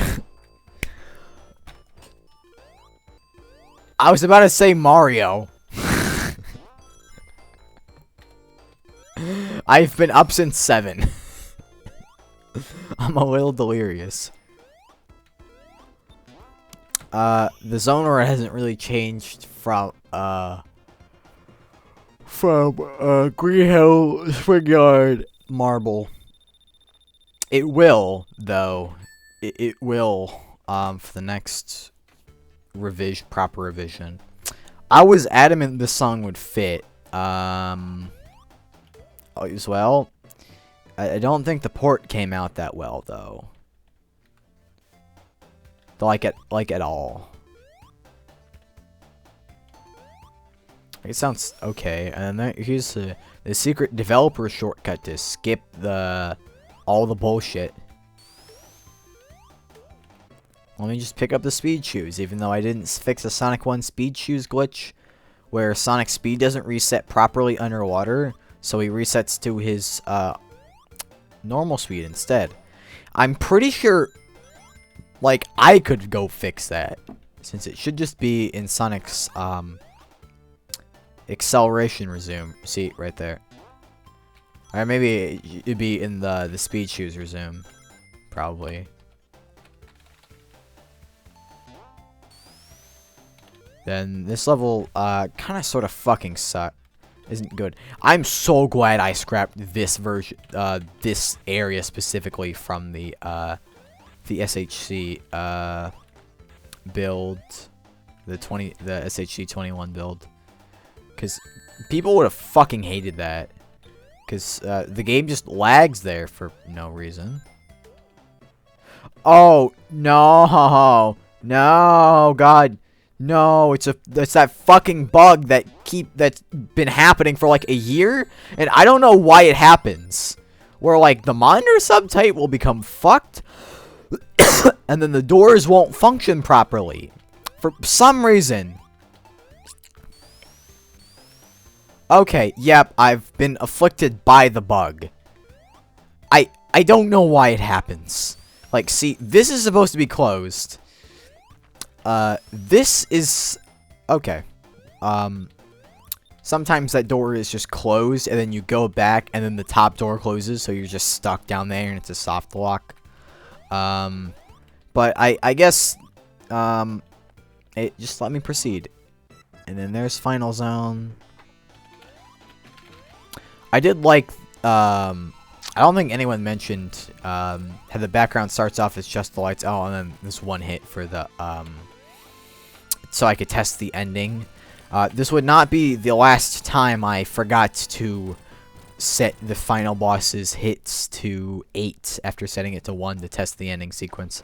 I was about to say Mario. I've been up since 7. I'm a little delirious. The zone order hasn't really changed from Green Hill, Spring Yard, Marble. It will, though. It will, for the next proper revision. I was adamant this song would fit, as well. I don't think the port came out that well, though. Like at all. It sounds okay. And then here's the secret developer shortcut to skip all the bullshit. Let me just pick up the speed shoes, even though I didn't fix the Sonic 1 speed shoes glitch, where Sonic's speed doesn't reset properly underwater, so he resets to his normal speed instead. I'm pretty sure, like, I could go fix that, since it should just be in Sonic's acceleration resume. See, right there. Or maybe it'd be in the speed shoes resume, probably. Then this level kind of sort of fucking isn't good. I'm so glad I scrapped this version, this area specifically from the SHC build, the SHC 21 build, because people would have fucking hated that, because the game just lags there for no reason. Oh no, God. No, it's that fucking bug that's been happening for like a year, and I don't know why it happens. Where like the monitor subtype will become fucked, and then the doors won't function properly for some reason. Okay, yep, I've been afflicted by the bug. I don't know why it happens. Like, see, this is supposed to be closed. This is... Okay. Sometimes that door is just closed, and then you go back, and then the top door closes, so you're just stuck down there, and it's a soft lock. But I guess, it just let me proceed. And then there's Final Zone. I did like, I don't think anyone mentioned, how the background starts off as just the lights. Oh, and then this one hit for the, so I could test the ending. This would not be the last time I forgot to set the final boss's hits to 8 after setting it to 1 to test the ending sequence.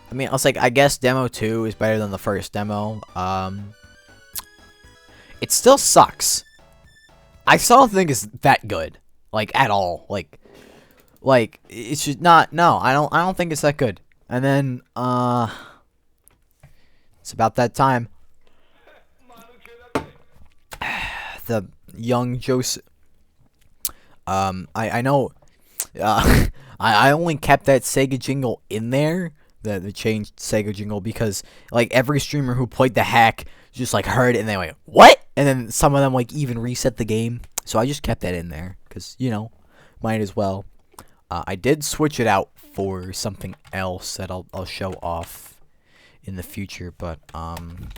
I mean, I was like, I guess Demo 2 is better than the first demo. It still sucks. I still don't think it's that good. Like, at all. Like, it's just not, no, I don't think it's that good. And then, it's about that time. The young Joseph. I know, I only kept that Sega jingle in there, the changed Sega jingle, because, like, every streamer who played the hack just, like, heard it and they went, what? And then some of them, like, even reset the game. So I just kept that in there, because, you know, might as well. I did switch it out for something else that I'll show off in the future, but, I'm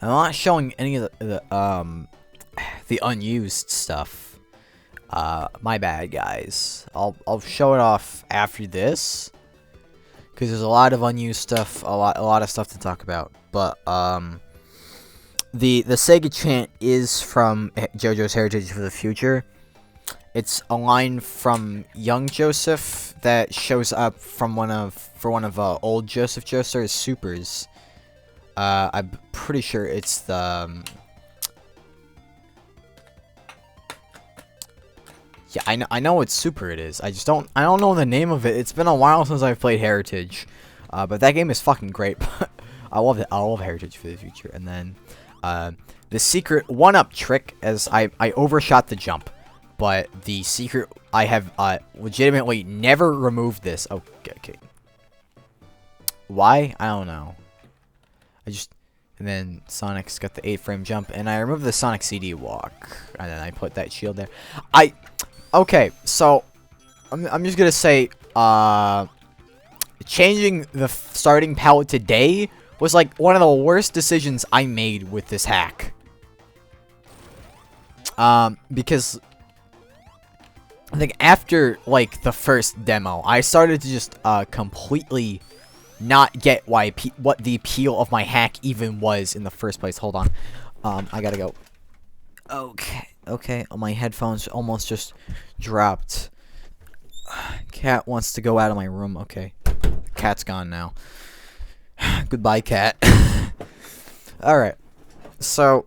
not showing any of the unused stuff. My bad, guys. I'll show it off after this, because there's a lot of unused stuff, a lot of stuff to talk about. But the Sega Chant is from JoJo's Heritage for the Future. It's a line from young Joseph that shows up from one of old Joseph Joestar's supers. I'm pretty sure it's the yeah, I know what super it is. I don't know the name of it. It's been a while since I've played Heritage. But that game is fucking great. I love it. I love Heritage for the Future. And then the secret 1-up trick, as I overshot the jump. But the secret, I have legitimately never removed this. Okay. Why? I don't know. And then Sonic's got the 8-frame jump, and I removed the Sonic CD walk, and then I put that shield there. Okay, so I'm just gonna say, changing the starting palette today was like one of the worst decisions I made with this hack. Because I think after, like, the first demo, I started to just, completely not get what the appeal of my hack even was in the first place. Hold on. I gotta go. Okay. My headphones almost just dropped. Cat wants to go out of my room. Okay. Cat's gone now. Goodbye, cat. Alright. So,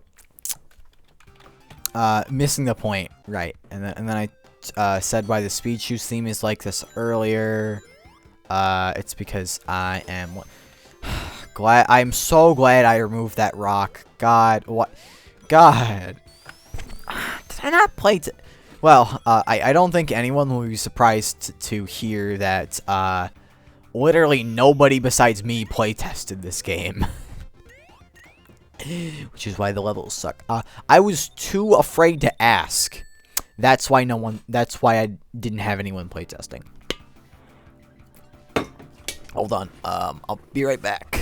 missing the point. Right. And then I said why the Speed Shoes theme is like this earlier. It's because I am glad. I'm so glad I removed that rock. God, what? God, did I not play? Well, I don't think anyone will be surprised to hear that. Literally nobody besides me playtested this game. Which is why the levels suck. I was too afraid to ask. That's why I didn't have anyone playtesting. Hold on. I'll be right back.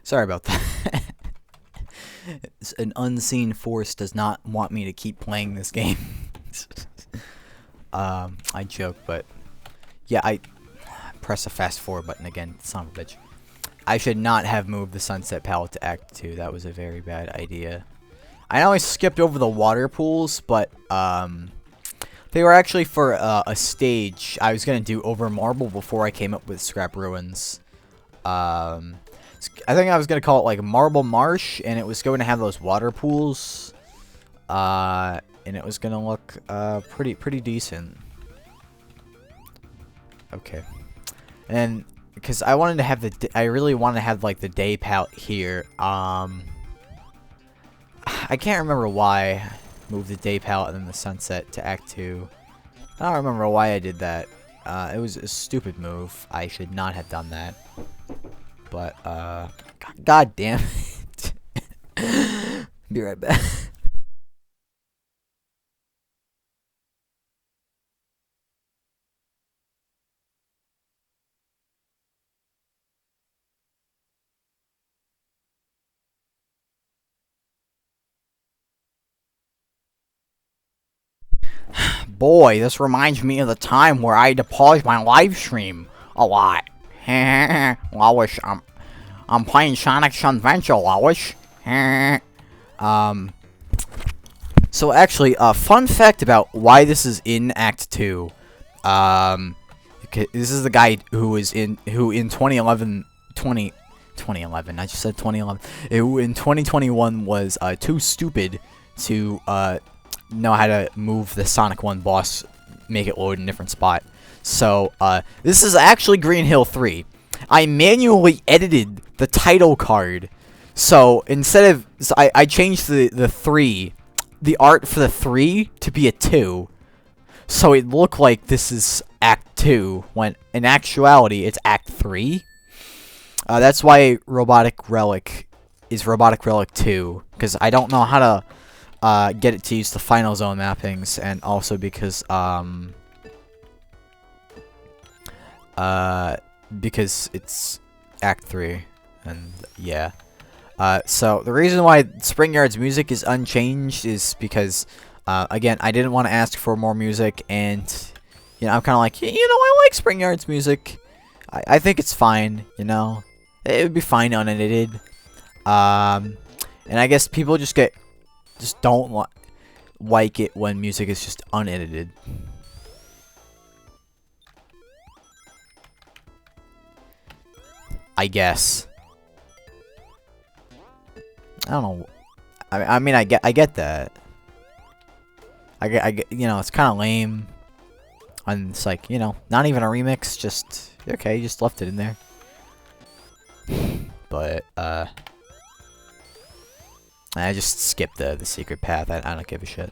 Sorry about that. An unseen force does not want me to keep playing this game. I joke, but yeah, I press a fast forward button again. Son of a bitch. I should not have moved the Sunset Palette to Act 2. That was a very bad idea. I know I skipped over the water pools, but, they were actually for, a stage I was gonna do over Marble before I came up with Scrap Ruins. I think I was gonna call it, like, Marble Marsh, and it was going to have those water pools. And it was gonna look, pretty decent. Okay. And because I wanted to have I really wanted to have like the day palette here. I can't remember why I moved the day palette and then the sunset to Act 2. I don't remember why I did that. It was a stupid move. I should not have done that. But God damn it. Be right back. Boy, this reminds me of the time where I had to pause my live stream a lot. Lowish, I'm playing Sonic Sunventure, Lowish. So actually, fun fact about why this is in Act 2. This is the guy who in 2011, I just said 2011, who in 2021 was, too stupid to, know how to move the Sonic 1 boss, make it load in a different spot. So, this is actually Green Hill 3. I manually edited the title card. So, instead of... So I changed the 3, the art for the 3 to be a 2. So it looked like this is Act 2, when in actuality it's Act 3. That's why Robotic Relic is Robotic Relic 2. Because I don't know how to... get it to use the final zone mappings, and also because it's Act 3, and yeah. So the reason why Spring Yard's music is unchanged is because, again, I didn't want to ask for more music, and, you know, I'm kind of like, you know, I like Spring Yard's music. I think it's fine, you know. It would be fine unedited. And I guess people just don't like it when music is just unedited. I guess. I don't know. I mean, I get that. I get, you know, it's kind of lame. And it's like, you know, not even a remix, just, okay, you just left it in there. But, I just skipped the secret path. I don't give a shit.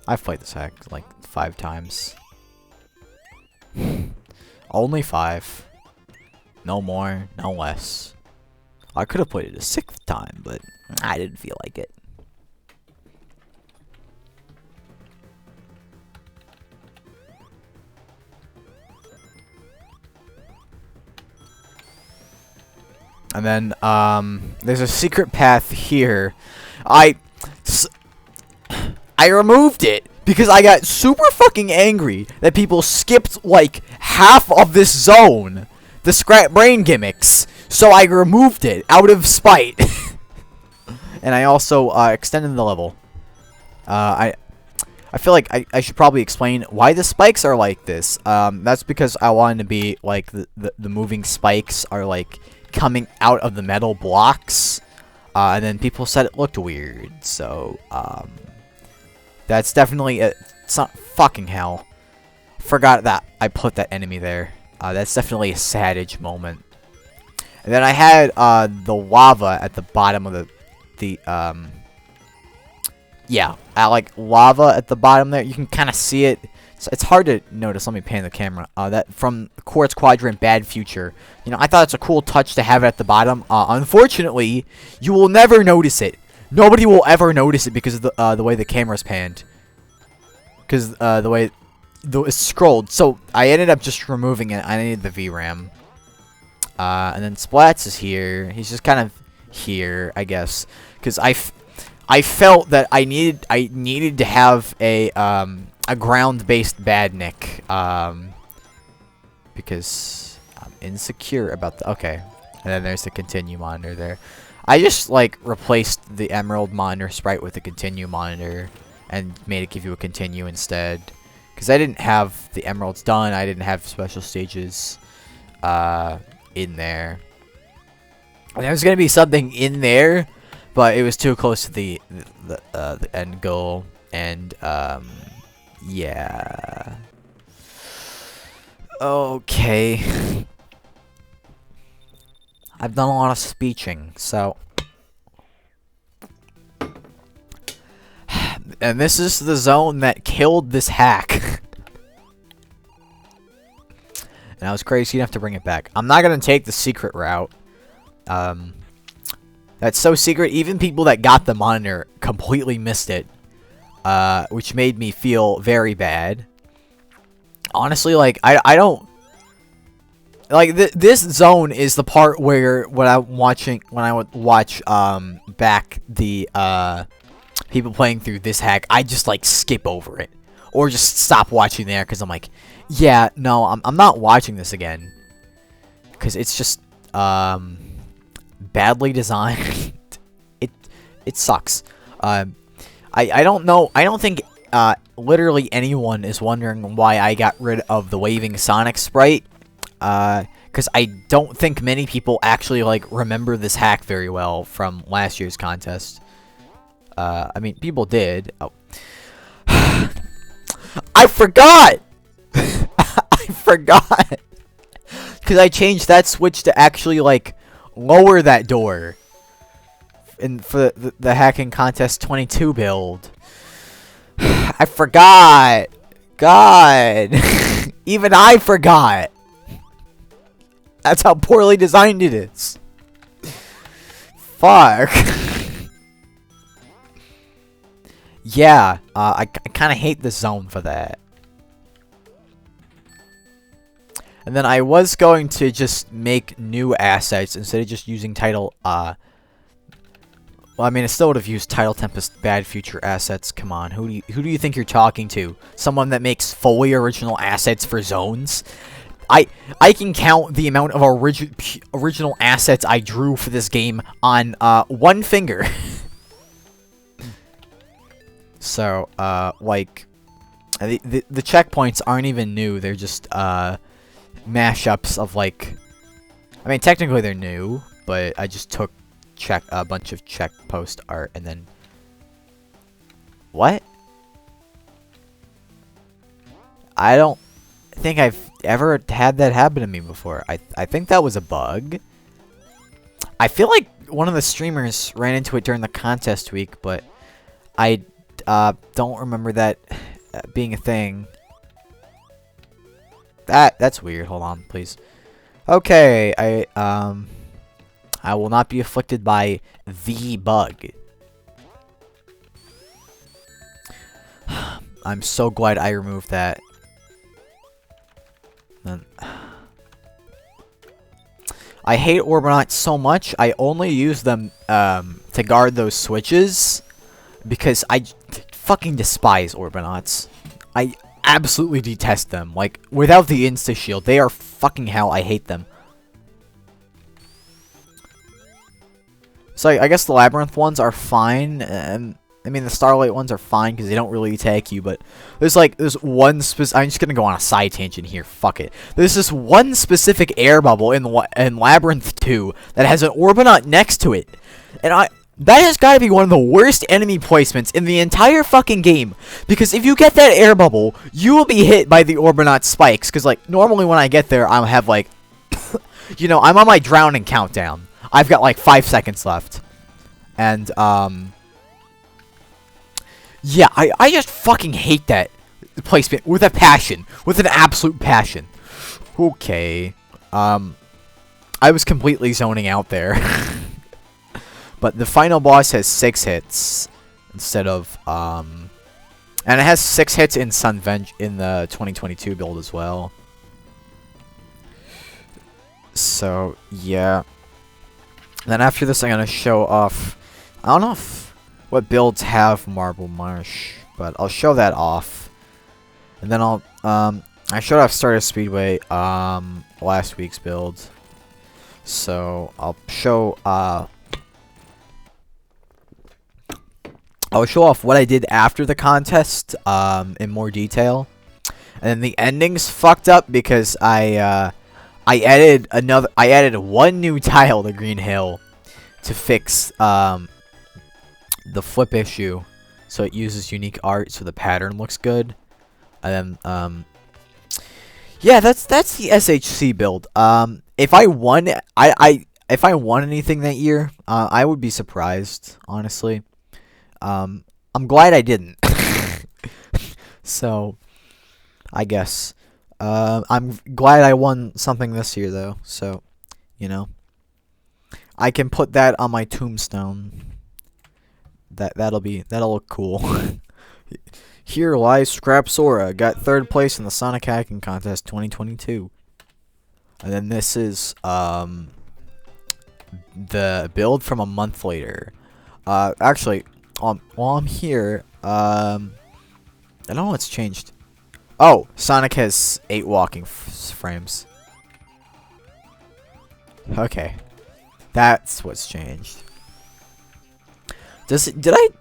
I've played this hack like 5 times. Only 5. No more, no less. I could have played it a 6th time, but I didn't feel like it. And then, there's a secret path here. I removed it because I got super fucking angry that people skipped, like, half of this zone. The Scrap Brain gimmicks. So I removed it out of spite. And I also, extended the level. I feel like I should probably explain why the spikes are like this. That's because I wanted to be, like, the moving spikes are, like, coming out of the metal blocks, and then people said it looked weird, so, that's definitely it's not fucking hell. Forgot that I put that enemy there. That's definitely a savage moment. And then I had, the lava at the bottom of yeah, like, lava at the bottom there. You can kind of see it. It's hard to notice. Let me pan the camera. That from Quartz Quadrant Bad Future. You know, I thought it's a cool touch to have it at the bottom. Unfortunately, you will never notice it. Nobody will ever notice it because of the way the camera's panned. Because the way it's scrolled. So I ended up just removing it. I needed the VRAM. And then Splats is here. He's just kind of here, I guess, because I felt that I needed to have a ground-based badnik, because I'm insecure about the... Okay, And then there's the continue monitor there. I just, like, replaced the emerald monitor sprite with the continue monitor and made it give you a continue instead. Because I didn't have the emeralds done. I didn't have special stages in there. And there was going to be something in there, but it was too close to the end goal. And, yeah. Okay. I've done a lot of speeching, so... And this is the zone that killed this hack. And I was crazy enough to bring it back. I'm not gonna take the secret route. That's so secret, even people that got the monitor completely missed it. Which made me feel very bad. Honestly, like, I don't... Like, this zone is the part where when I would watch, back the, people playing through this hack, I just, like, skip over it. Or just stop watching there, because I'm like, yeah, no, I'm not watching this again. Because it's just, badly designed. It sucks. I don't know, I don't think, literally anyone is wondering why I got rid of the waving Sonic sprite. Because I don't think many people actually, like, remember this hack very well from last year's contest. I mean, people did. Oh. I forgot! I forgot! Because I changed that switch to actually, like, lower that door. For the hacking contest 22 build. I forgot! God! Even I forgot! That's how poorly designed it is. Fuck. Yeah, I kind of hate this zone for that. And then I was going to just make new assets instead of just using title, well, I mean, I still would have used Title Tempest Bad Future assets. Come on, who do you think you're talking to? Someone that makes fully original assets for zones? I can count the amount of original assets I drew for this game on one finger. So, like, the checkpoints aren't even new. They're just mashups of, like, I mean, technically they're new, but I just took a bunch of check post art and then what? I don't think I've ever had that happen to me before. I think that was a bug. I feel like one of the streamers ran into it during the contest week, but I don't remember that being a thing. That's weird. Hold on, please. Okay, I will not be afflicted by the bug. I'm so glad I removed that. I hate Orbinauts so much, I only use them to guard those switches because I fucking despise Orbinauts. I absolutely detest them. Like, without the insta-shield, they are fucking hell. I hate them. So I guess the Labyrinth ones are fine, and I mean the Starlight ones are fine because they don't really attack you, but there's one specific. I'm just gonna go on a side tangent here. Fuck it. There's this one specific air bubble in Labyrinth 2 that has an Orbinaut next to it, and that has got to be one of the worst enemy placements in the entire fucking game, because if you get that air bubble, you will be hit by the Orbinaut spikes. Because like normally when I get there, I'll have like, you know, I'm on my drowning countdown. I've got like 5 seconds left. And, yeah, I just fucking hate that placement with a passion. With an absolute passion. Okay. I was completely zoning out there. But the final boss has 6 hits. Instead of, and it has 6 hits in Sunventure in the 2022 build as well. So, yeah. Then after this, I'm going to show off, I don't know what builds have Marble Marsh, but I'll show that off. And then I showed off Stardust Speedway, last week's build. So I'll show off what I did after the contest in more detail. And then the ending's fucked up because I added one new tile to Green Hill to fix the flip issue, so it uses unique art so the pattern looks good. And then yeah, that's the SHC build. If I won anything that year, I would be surprised, honestly. I'm glad I didn't. So I guess I'm glad I won something this year though, so you know, I can put that on my tombstone. That'll look cool. Here lies Scrap Sora, got 3rd place in the Sonic Hacking Contest 2022. And then this is the build from a month later. Actually, while I'm here, I don't know what's changed. Oh, Sonic has 8 walking frames. Okay, that's what's changed.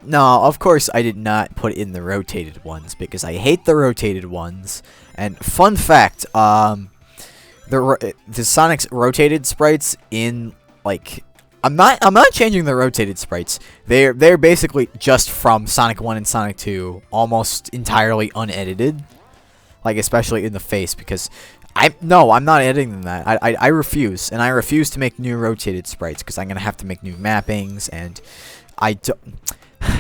No, of course I did not put in the rotated ones because I hate the rotated ones. And fun fact, the Sonic's rotated sprites in, like, I'm not changing the rotated sprites. They're basically just from Sonic 1 and Sonic 2, almost entirely unedited. Like, especially in the face, because I'm not editing that. I refuse, and I refuse to make new rotated sprites because I'm gonna have to make new mappings, and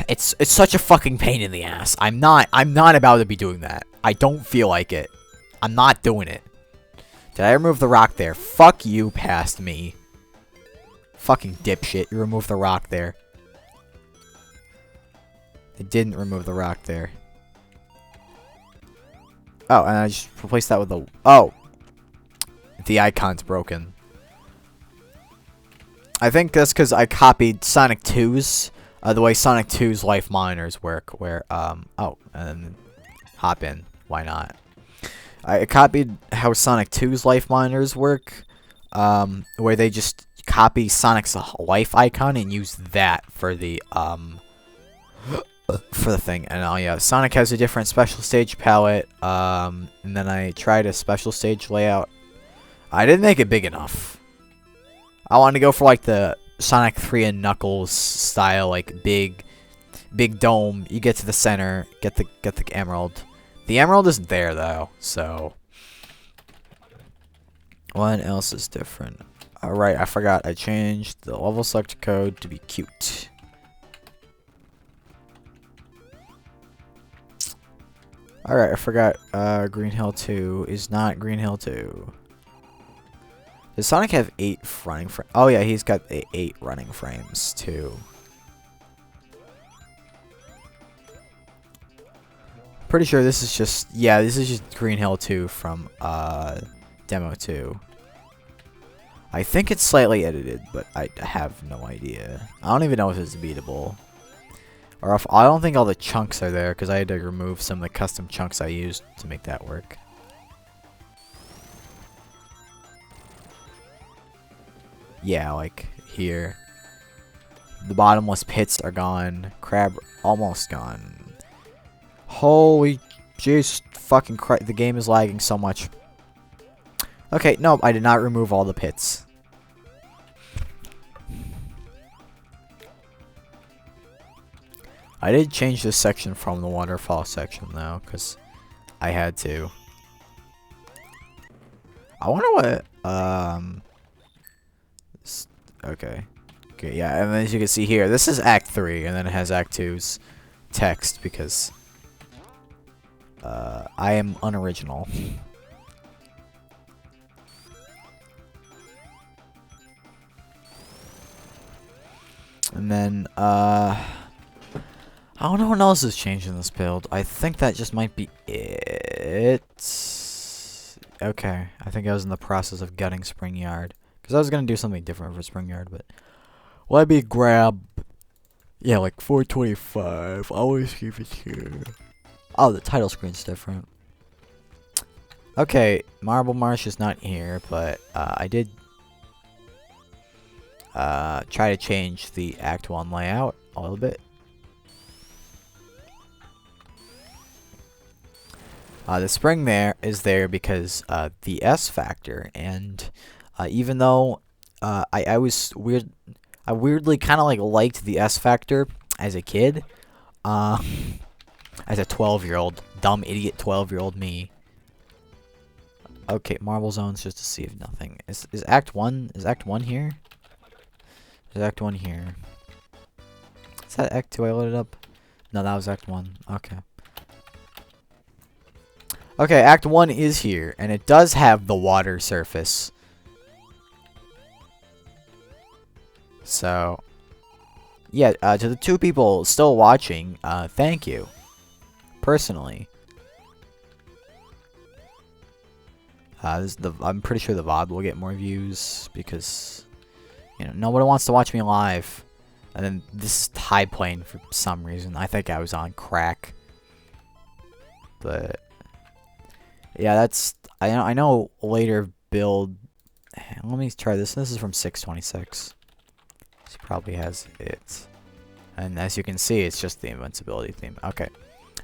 it's such a fucking pain in the ass. I'm not about to be doing that. I don't feel like it. I'm not doing it. Did I remove the rock there? Fuck you past me. Fucking dipshit. You removed the rock there. They didn't remove the rock there. Oh, and I just replaced that with the... Oh! The icon's broken. I think that's because I copied Sonic 2's... the way Sonic 2's life monitors work, where, oh, and then hop in. Why not? I copied how Sonic 2's life monitors work, where they just copy Sonic's life icon and use that for the, thing. And, oh yeah, Sonic has a different special stage palette, and then I tried a special stage layout. I didn't make it big enough. I wanted to go for, like, the Sonic 3 and Knuckles style, like, big dome. You get to the center, get the emerald. The emerald isn't there though, so what else is different? Alright, I forgot. I changed the level select code to be cute. Alright, I forgot. Green Hill 2 is not Green Hill 2. Does Sonic have 8 running frames? Oh yeah, he's got 8 running frames too. Pretty sure this is just... Yeah, this is just Green Hill 2 from Demo 2. I think it's slightly edited, but I have no idea. I don't even know if it's beatable. Or if... I don't think all the chunks are there, because I had to remove some of the custom chunks I used to make that work. Yeah, like here. The bottomless pits are gone. Crab almost gone. Holy jeez, fucking Christ, the game is lagging so much. Okay, nope, I did not remove all the pits. I did change this section from the waterfall section though, because I had to. I wonder what, okay. Okay, yeah, and then as you can see here, this is Act 3, and then it has Act 2's text, because I am unoriginal. And then, I don't know what else has changed in this build. I think that just might be it. Okay, I think I was in the process of gutting Spring Yard. Because I was going to do something different for Spring Yard, but... Let me grab... Yeah, like 425. Always keep it here. Oh, the title screen's different. Okay, Marble Marsh is not here, but I did try to change the Act 1 layout a little bit. The spring there is there because the S factor, and even though I weirdly kind of like liked the S factor as a kid, as a 12-year-old, dumb idiot 12-year-old me. Okay, marble zones just to see if nothing is Act 1 here? Is Act 1 here? Is that Act 2 I loaded up? No, that was Act 1. Okay. Okay, Act 1 is here, and it does have the water surface. So, yeah, to the 2 people still watching, thank you. Personally. I'm pretty sure the VOD will get more views, because, you know, nobody wants to watch me live. And then this is high plane for some reason. I think I was on crack. But yeah, that's I know later build. Let me try this. This is from 626. This probably has it. And as you can see, it's just the invincibility theme. Okay.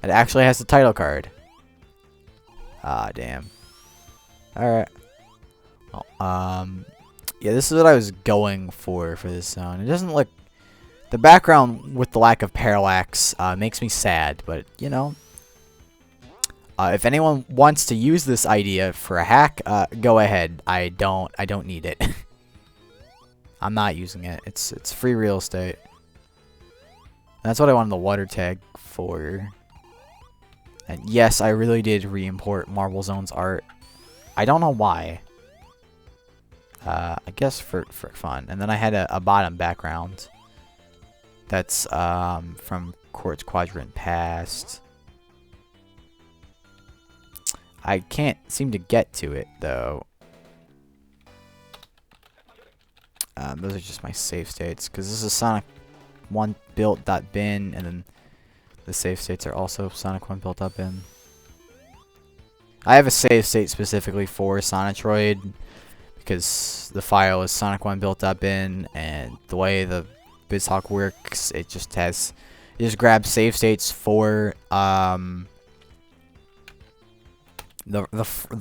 It actually has the title card. Ah, damn. Alright. Well, yeah, this is what I was going for this zone. It doesn't look... The background with the lack of parallax makes me sad, but, you know... if anyone wants to use this idea for a hack, go ahead. I don't need it. I'm not using it. It's free real estate. That's what I wanted the water tag for. And yes, I really did re-import Marble Zone's art. I don't know why. I guess for fun. And then I had a bottom background. That's from Quartz Quadrant Past. I can't seem to get to it, though. Those are just my save states, because this is Sonic 1 built.bin, and then the save states are also Sonic 1 built.bin. I have a save state specifically for Sonitroid, because the file is Sonic 1 built.bin, and the way the BizHawk works, it just grabs save states for the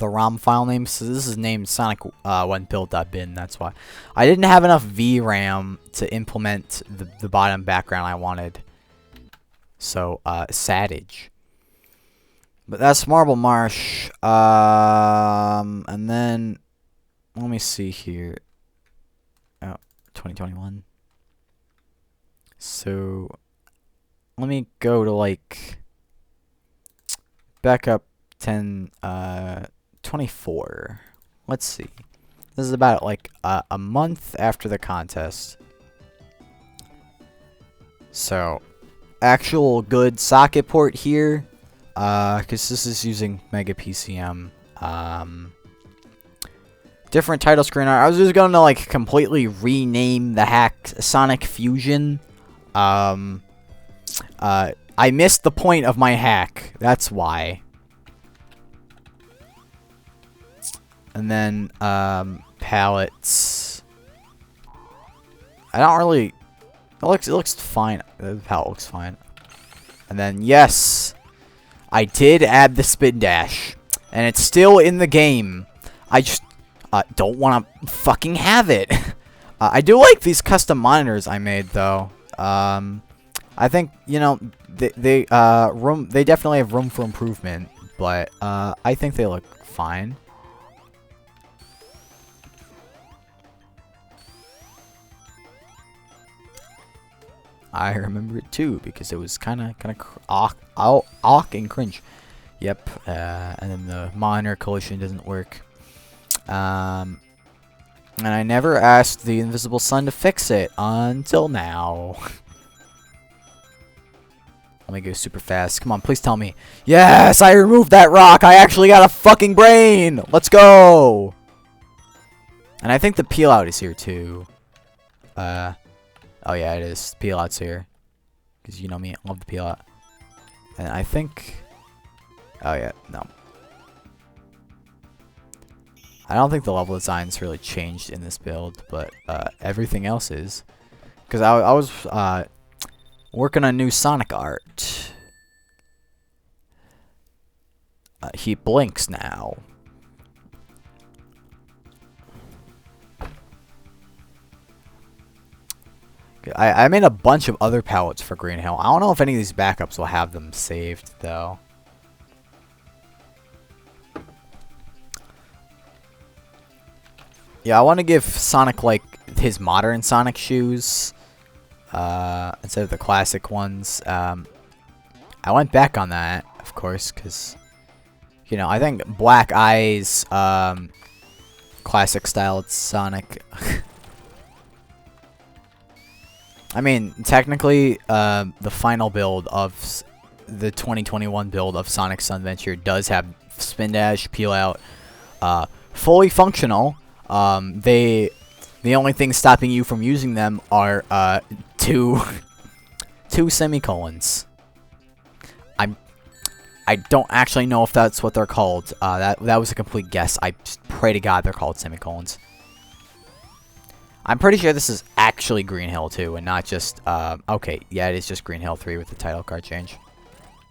ROM file name. So this is named Sonic 1 build.bin. That's why I didn't have enough VRAM to implement the bottom background I wanted. So Sadage. But that's Marble Marsh. And then let me see here. Oh, 2021. So let me go to like back up 24. Let's see. This is about like a month after the contest. So actual good socket port here, because this is using Mega PCM. Different title screen art. I was just gonna like completely rename the hack Sonic Fusion. I missed the point of my hack. That's why. And then palettes. I don't really. It looks fine. The palette looks fine. And then yes, I did add the spin dash, and it's still in the game. I just don't want to fucking have it. I do like these custom monitors I made though. I think, you know, they definitely have room for improvement, but I think they look fine. I remember it too because it was kind of awk and cringe. Yep. And then the monitor collision doesn't work. And I never asked the Invisible Sun to fix it until now. Let me go super fast. Come on, please tell me. Yes, I removed that rock. I actually got a fucking brain. Let's go. And I think the peel out is here too. Oh yeah, it is. Peel out's here. Because you know me, I love the peel out. And I think... Oh yeah, no. I don't think the level design's really changed in this build, but everything else is. Because I was working on new Sonic art. He blinks now. I made a bunch of other palettes for Green Hill. I don't know if any of these backups will have them saved, though. Yeah, I want to give Sonic, like, his modern Sonic shoes, instead of the classic ones. I went back on that, of course, because, you know, I think Black Eyes, classic style Sonic. I mean, technically, the final build of the 2021 build of Sonic Sunventure does have spin dash, peel out, fully functional. The only thing stopping you from using them are two semicolons. I don't actually know if that's what they're called. That was a complete guess. I just pray to God they're called semicolons. I'm pretty sure this is actually Green Hill 2 and not just, okay, yeah, it is just Green Hill 3 with the title card change.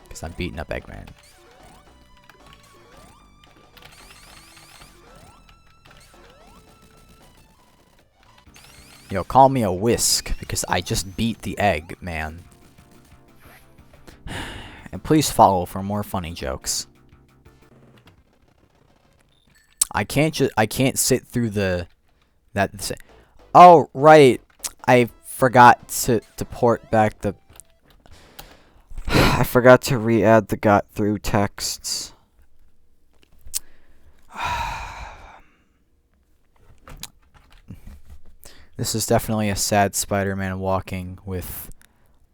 Because I'm beating up Eggman. Yo, call me a whisk, because I just beat the egg, man. And please follow for more funny jokes. I can't sit through oh, right. I forgot to port back the... I forgot to re-add the got through texts. This is definitely a sad Spider-Man walking with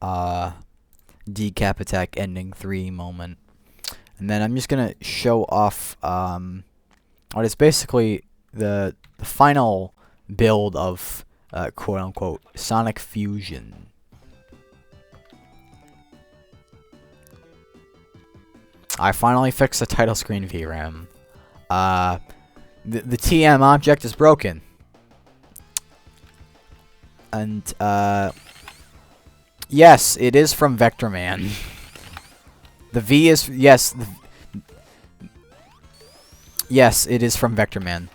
Decap Attack Ending 3 moment. And then I'm just gonna show off what is basically the final build of quote-unquote Sonic Fusion. I finally fixed the title screen VRAM. The TM object is broken. And, yes, it is from Vector Man. The V is, yes. Yes, it is from Vector Man.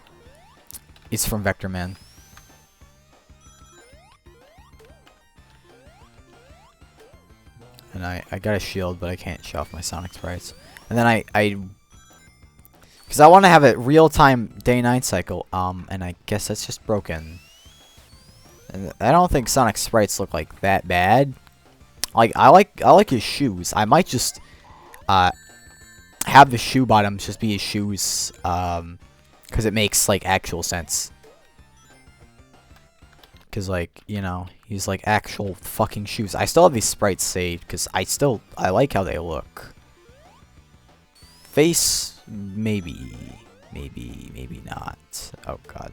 It's from Vector Man. And I got a shield, but I can't show off my Sonic sprites. And then because I want to have a real-time day-night cycle, and I guess that's just broken. And I don't think Sonic sprites look like that bad. Like I like his shoes. I might just have the shoe bottoms just be his shoes, because it makes like actual sense. Because like, you know, he's like actual fucking shoes. I still have these sprites saved because I like how they look. Face, maybe not. Oh god.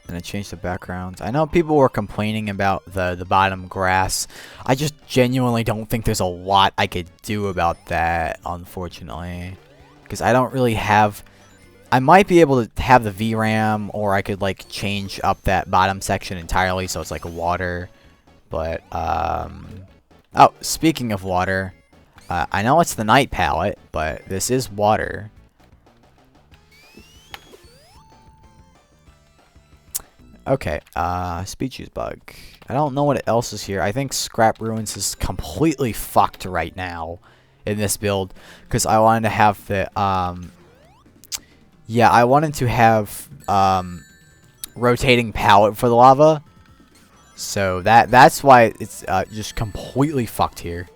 And I changed the backgrounds. I know people were complaining about the bottom grass. I just genuinely don't think there's a lot I could do about that, unfortunately. Because I don't really have... I might be able to have the VRAM, or I could like change up that bottom section entirely so it's like water. But, oh, speaking of water, I know it's the night palette, but this is water. Okay, species bug. I don't know what else is here. I think Scrap Ruins is completely fucked right now in this build, because I wanted to have the, yeah, I wanted to have, rotating palette for the lava. So that's why it's, just completely fucked here.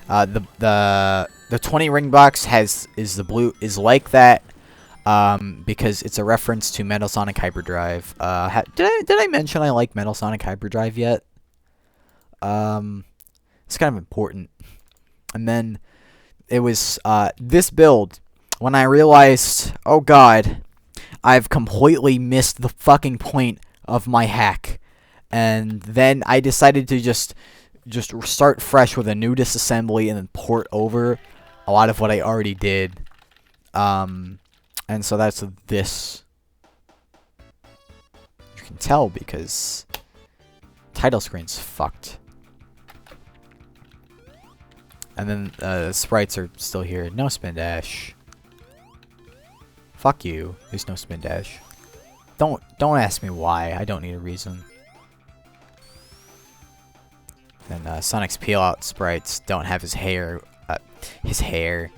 The 20 ring box is like that. Because it's a reference to Metal Sonic Hyperdrive. Did I mention I like Metal Sonic Hyperdrive yet? It's kind of important. And then it was this build when I realized, oh god, I've completely missed the fucking point of my hack, and then I decided to just start fresh with a new disassembly and then port over a lot of what I already did. And so that's this. You can tell because title screen's fucked. And then the sprites are still here. No spin dash. Fuck you. There's no spin dash. Don't ask me why. I don't need a reason. And Sonic's peel out sprites don't have his hair. His hair.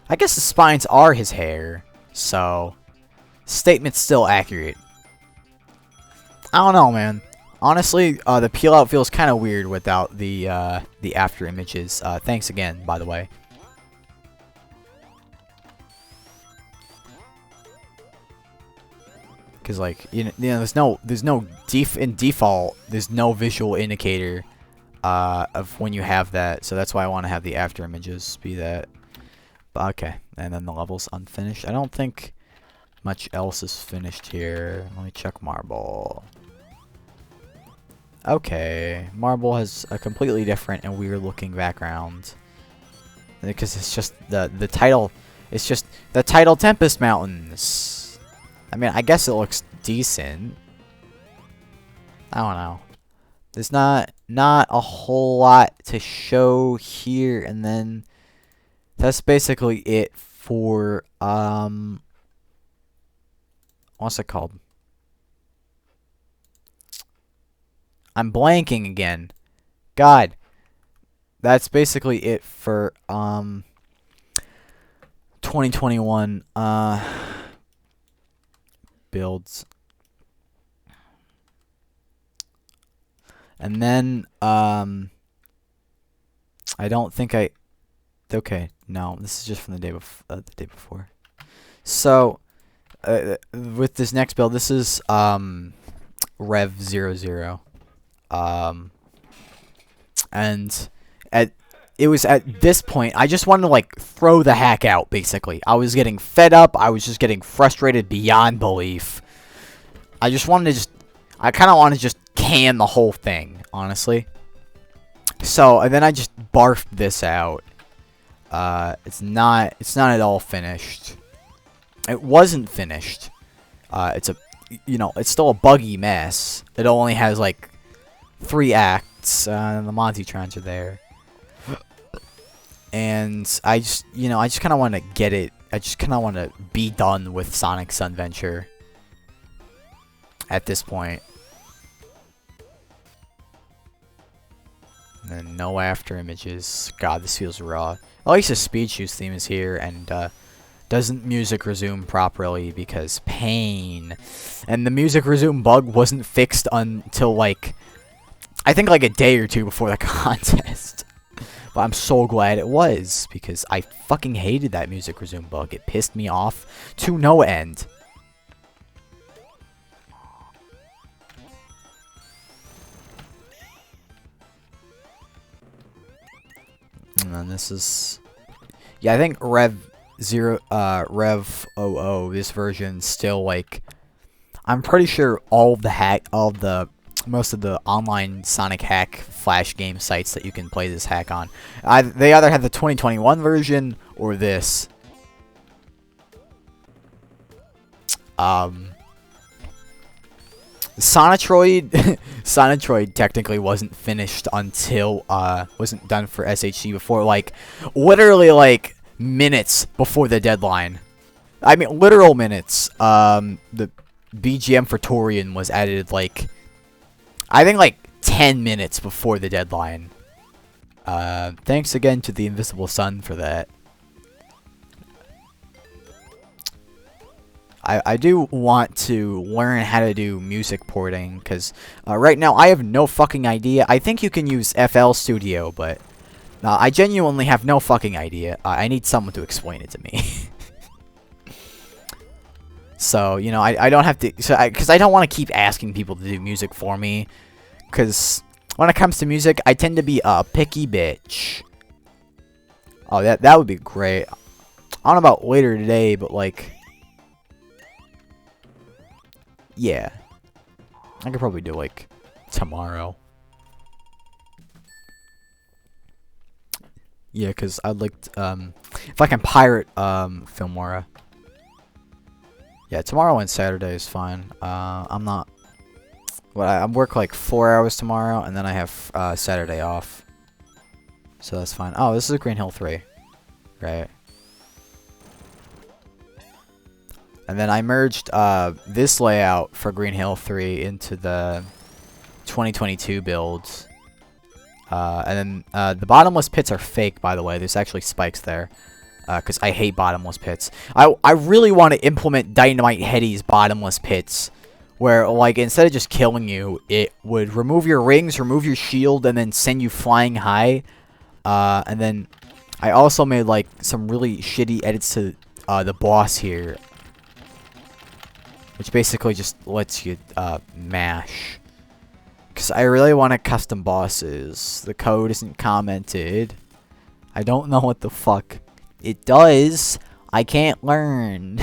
I guess the spines are his hair. So, statement's still accurate. I don't know, man. Honestly, the peel out feels kind of weird without the after images. Thanks again, by the way. Because like you know, there's no in default. There's no visual indicator of when you have that. So that's why I want to have the after images be that. But okay, and then the level's unfinished. I don't think much else is finished here. Let me check Marble. Okay, Marble has a completely different and weird looking background. Because it's just the title. It's just the title Tempest Mountains. I mean, I guess it looks decent. I don't know. There's not a whole lot to show here, and then that's basically it for what's it called? I'm blanking again. God. That's basically it for 2021 builds. And then I don't think okay, no, this is just from the day before. So with this next build, this is Rev 00. And it was at this point I just wanted to like throw the hack out. Basically, I was getting fed up. I was just getting frustrated beyond belief. I kind of want to just can the whole thing, honestly. So and then I just barfed this out. It's not at all finished. It wasn't finished. It's still a buggy mess. It only has like 3 acts, and the Monty-trons are there. And I just kind of want to get it. I just kind of want to be done with Sonic Sunventure at this point. And then no after images. God, this feels raw. At least the Speed Shoes theme is here, and doesn't music resume properly because pain. And the music resume bug wasn't fixed until like I think like a day or two before the contest. But I'm so glad it was, because I fucking hated that music resume bug. It pissed me off to no end. And then this is, yeah, I think Rev 00, this version still like, I'm pretty sure most of the online Sonic hack flash game sites that you can play this hack on, they either have the 2021 version or this. Sonitroid technically wasn't finished until wasn't done for SHC before like literally like minutes before the deadline. I mean literal minutes. The BGM for Torian was added like I think like 10 minutes before the deadline. Thanks again to the Invisible Sun for that. I do want to learn how to do music porting, because right now I have no fucking idea. I think you can use FL Studio, but I genuinely have no fucking idea. I need someone to explain it to me. So, you know, I don't have to, because I don't want to keep asking people to do music for me, because when it comes to music, I tend to be a picky bitch. Oh, that would be great. I don't know about later today, but like, yeah. I could probably do like tomorrow. Yeah, because I'd like to, if I can pirate Filmora. Yeah, tomorrow and Saturday is fine. I'm not. Well, I work like 4 hours tomorrow, and then I have Saturday off. So that's fine. Oh, this is Green Hill 3, right? And then I merged this layout for Green Hill 3 into the 2022 builds. And then the bottomless pits are fake, by the way. There's actually spikes there. Because I hate bottomless pits. I really want to implement Dynamite Heady's bottomless pits. Where, like, instead of just killing you, it would remove your rings, remove your shield, and then send you flying high. And then I also made, like, some really shitty edits to the boss here. Which basically just lets you mash. Because I really want to custom bosses. The code isn't commented. I don't know what the fuck it does. I can't learn.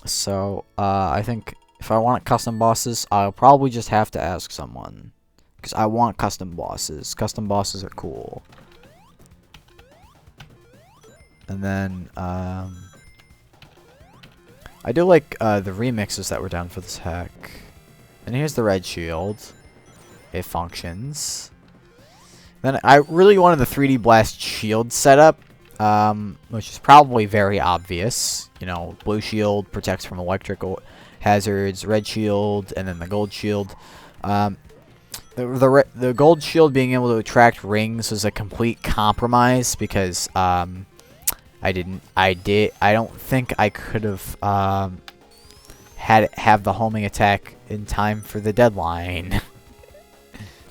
So, I think if I want custom bosses, I'll probably just have to ask someone. Because I want custom bosses. Custom bosses are cool. And then, I do like the remixes that were done for this hack. And here's the red shield. It functions. Then I really wanted the 3D Blast shield setup, which is probably very obvious. You know, blue shield protects from electrical hazards, red shield, and then the gold shield. The gold shield being able to attract rings was a complete compromise because I don't think I could have have the homing attack in time for the deadline.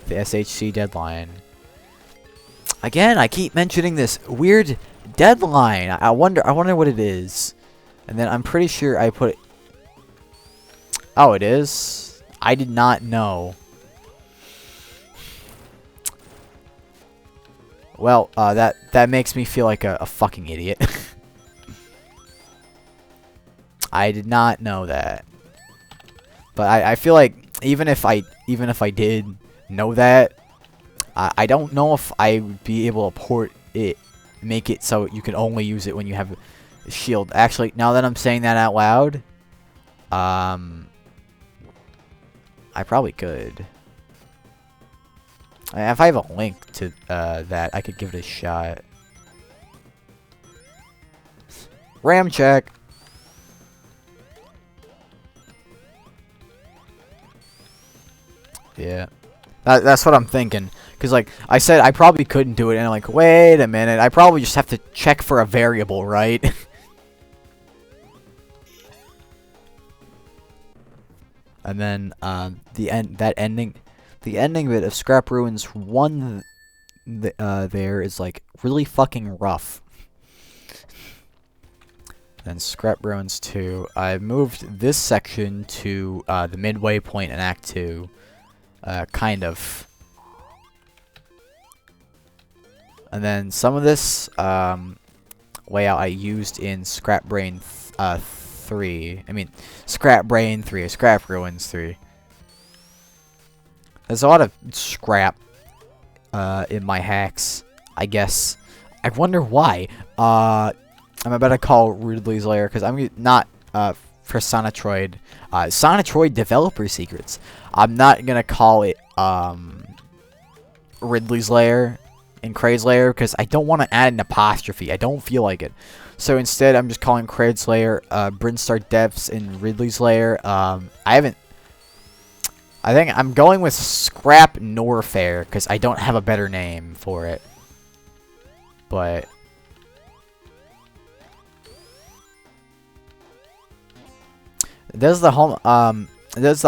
The SHC deadline. Again, I keep mentioning this weird deadline. I wonder what it is. And then I'm pretty sure I put it. Oh, it is? I did not know. Well, that makes me feel like a fucking idiot. I did not know that. But I feel like even if I did know that, I don't know if I would be able to port it, make it so you can only use it when you have a shield. Actually, now that I'm saying that out loud, I probably could. If I have a link to that, I could give it a shot. RAM check. Yeah. That's what I'm thinking. Because, like, I said I probably couldn't do it, and I'm like, wait a minute. I probably just have to check for a variable, right? And then, the ending bit of Scrap Ruins 1 there is, like, really fucking rough. Then Scrap Ruins 2, I moved this section to the midway point in Act 2. Kind of. And then some of this layout I used in Scrap Brain 3. I mean, Scrap Brain 3, or Scrap Ruins 3. There's a lot of scrap in my hacks, I guess. I wonder why. I'm about to call Ridley's Lair, because I'm not for Sonatroid. Sonatroid developer secrets. I'm not gonna call it Ridley's Lair and Kraid's Lair because I don't want to add an apostrophe. I don't feel like it. So instead, I'm just calling Kraid's Lair, Brinstar Depths, and Ridley's Lair. I think I'm going with Scrap Norfair because I don't have a better name for it. But does the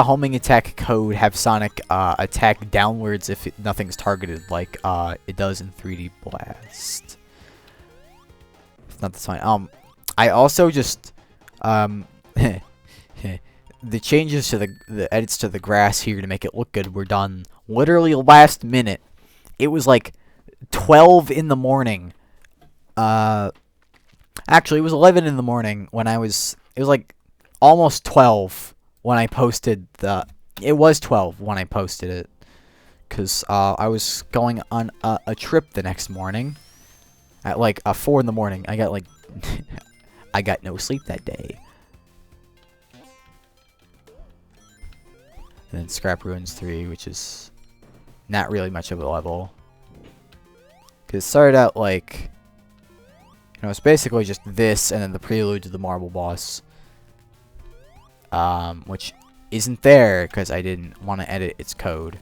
homing attack code have Sonic attack downwards if nothing's targeted like it does in 3D Blast? If not, that's fine. I also just the changes to the edits to the grass here to make it look good were done literally last minute. It was like 12 in the morning. Actually, it was 11 in the morning when it was like almost 12 when I posted the. It was 12 when I posted it, cause I was going on a trip the next morning, at like 4 in the morning. I got like, I got no sleep that day. And then Scrap Ruins 3, which is not really much of a level. Because it started out like, you know, it's basically just this and then the prelude to the marble boss. Which isn't there because I didn't want to edit its code.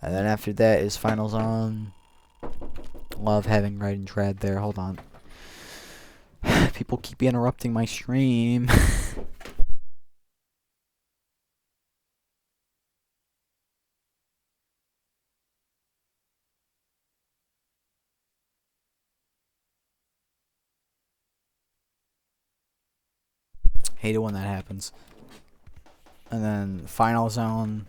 And then after that is Final Zone. Love having Red and Dread there. Hold on. People keep interrupting my stream. Hate it when that happens. And then Final Zone.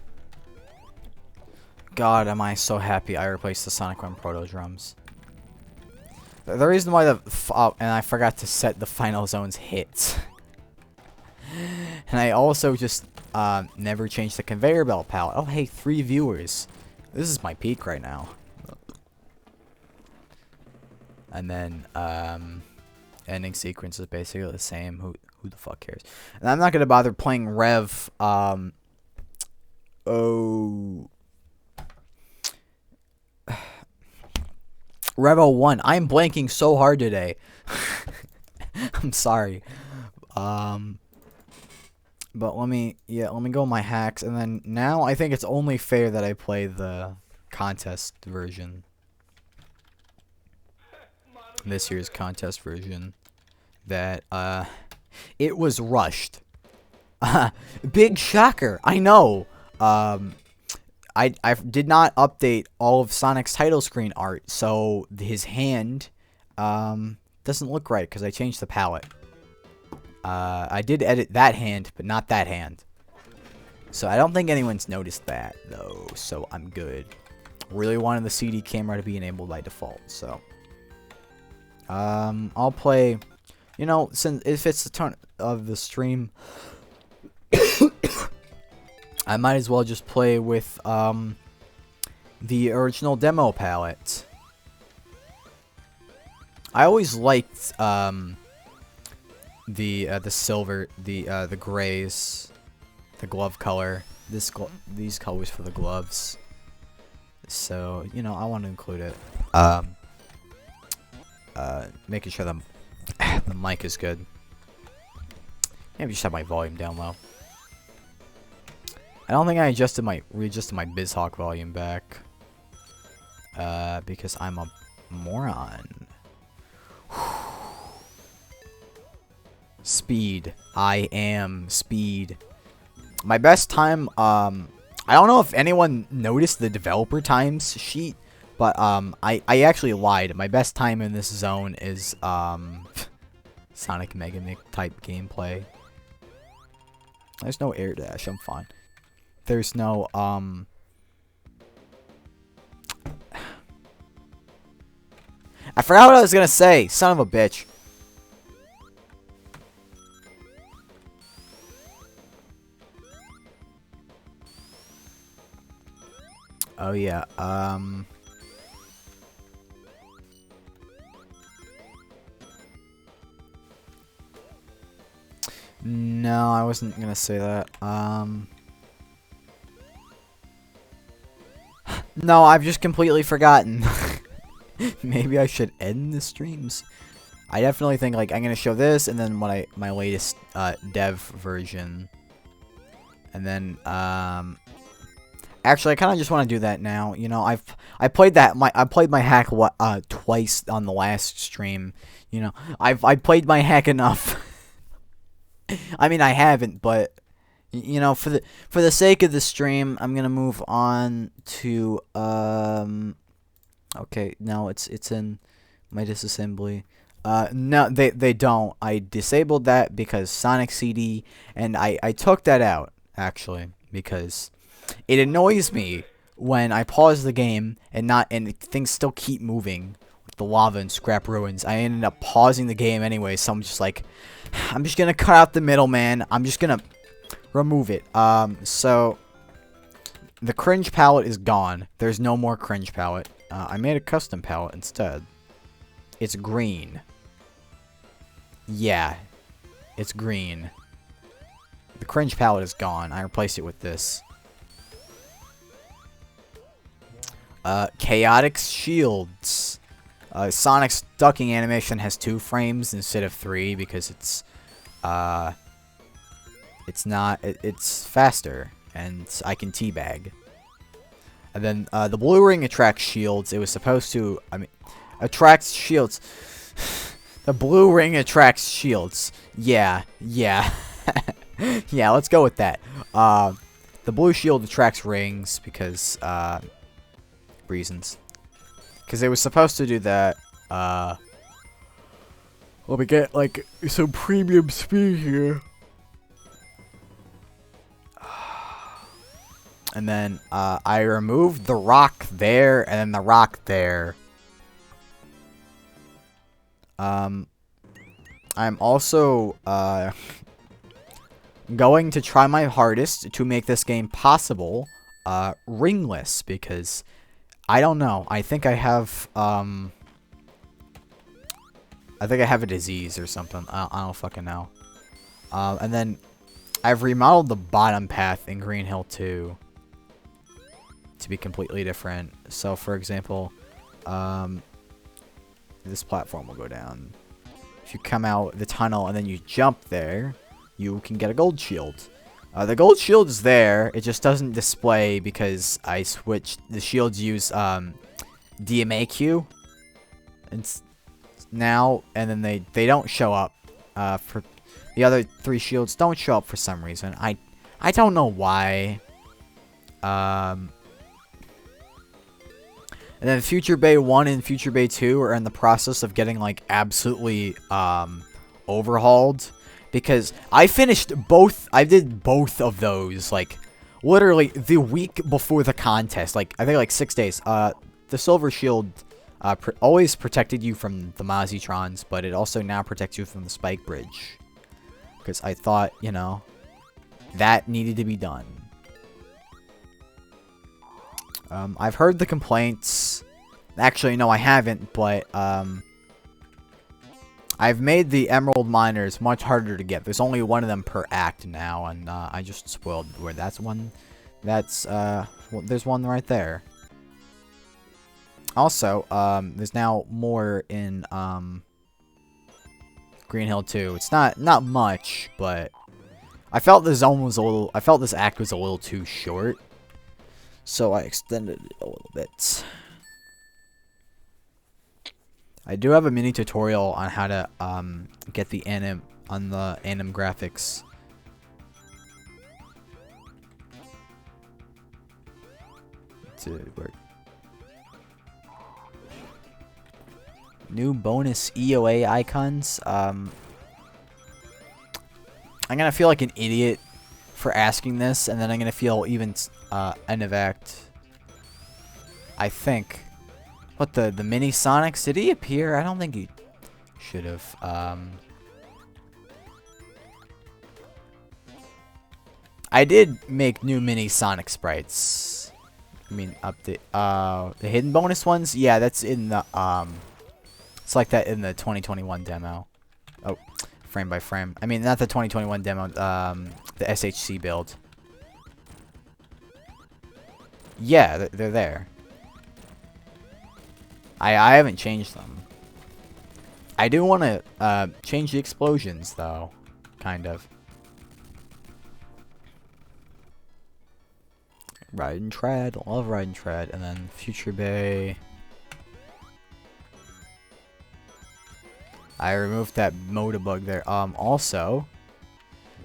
God, am I so happy I replaced the Sonic 1 Proto Drums. The reason why and I forgot to set the Final Zone's hits. And I also just never changed the conveyor belt palette. Oh, hey, 3 viewers. This is my peak right now. And then ending sequence is basically the same. Who the fuck cares? And I'm not gonna bother playing Rev. Revo 1. I'm blanking so hard today. I'm sorry. But let me go my hacks, and then now I think it's only fair that I play the contest version. This year's contest version. That it was rushed. Big shocker. I know. I did not update all of Sonic's title screen art, so his hand doesn't look right because I changed the palette. I did edit that hand, but not that hand. So I don't think anyone's noticed that, though, so I'm good. Really wanted the CD camera to be enabled by default, so. I'll play, you know, since if it's the turn of the stream, I might as well just play with, the original demo palette. I always liked, the silver, the grays, the glove color, these colors for the gloves. So, you know, I want to include it. Making sure the mic is good. Maybe just have my volume down low. I don't think I readjusted my BizHawk volume back. Because I'm a moron. Speed. I am speed. My best time, I don't know if anyone noticed the developer times sheet, but I actually lied. My best time in this zone is Sonic Mega Mix type gameplay. There's no air dash, I'm fine. There's no I forgot what I was gonna say, son of a bitch. Oh yeah, no, I wasn't gonna say that. No, I've just completely forgotten. Maybe I should end the streams. I definitely think like I'm gonna show this and then my latest dev version, and then actually I kind of just want to do that now. You know, I played my hack twice on the last stream. You know, I played my hack enough. I mean, I haven't, but you know, for the sake of the stream, I'm gonna move on to okay, no, it's in my disassembly. No, they don't. I disabled that because Sonic CD, and I took that out actually because it annoys me when I pause the game and things still keep moving. What the lava and scrap ruins. I ended up pausing the game anyway, so I'm just like, I'm just gonna cut out the middle, man. I'm just gonna remove it. So the cringe palette is gone. There's no more cringe palette. I made a custom palette instead. It's green. Yeah, it's green. The cringe palette is gone. I replaced it with this. Chaotic shields. Sonic's ducking animation has 2 frames instead of 3 because it's faster and I can teabag. And then the blue ring attracts shields. It was supposed to, attracts shields. The blue ring attracts shields. Yeah. Yeah, let's go with that. The blue shield attracts rings because, reasons. Because it was supposed to do that, let me get, like, some premium speed here. And then, I removed the rock there, and then the rock there. I'm also, going to try my hardest to make this game possible, ringless, because I don't know. I think I have a disease or something. I don't fucking know. And then I've remodeled the bottom path in Green Hill 2 to be completely different. So, for example, this platform will go down. If you come out the tunnel and then you jump there, you can get a gold shield. The gold shield is there. It just doesn't display because I switched. The shields use DMAQ now, and then they don't show up. For the other 3 shields don't show up for some reason. I don't know why. And then Future Bay 1 and Future Bay 2 are in the process of getting, like, absolutely, overhauled. Because I finished both, I did both of those, like, literally the week before the contest. Like, I think, like, 6 days. The Silver Shield, always protected you from the Mozzietrons, but it also now protects you from the Spike Bridge. Because I thought, you know, that needed to be done. I've heard the complaints. Actually, no, I haven't, but, I've made the Emerald Miners much harder to get. There's only 1 of them per act now, and, I just spoiled where that's one. That's, well, there's one right there. Also, there's now more in, Green Hill 2. It's not much, but I felt the zone was a little, I felt this act was a little too short. So I extended it a little bit. I do have a mini tutorial on how to get the anim on the anim graphics. To work. New bonus EOA icons. I'm gonna feel like an idiot for asking this, and then I'm gonna feel even end of act. I think. What, the mini Sonics? Did he appear? I don't think he should have. I did make new mini Sonic sprites. I mean, update. The hidden bonus ones. Yeah, that's in the it's like that in the 2021 demo. Oh, frame by frame. I mean, not the 2021 demo. The SHC build. Yeah, they're there. I haven't changed them. I do want to change the explosions, though. Kind of. Ride and Tread. Love Ride and Tread. And then Future Bay. I removed that motor bug there. Also,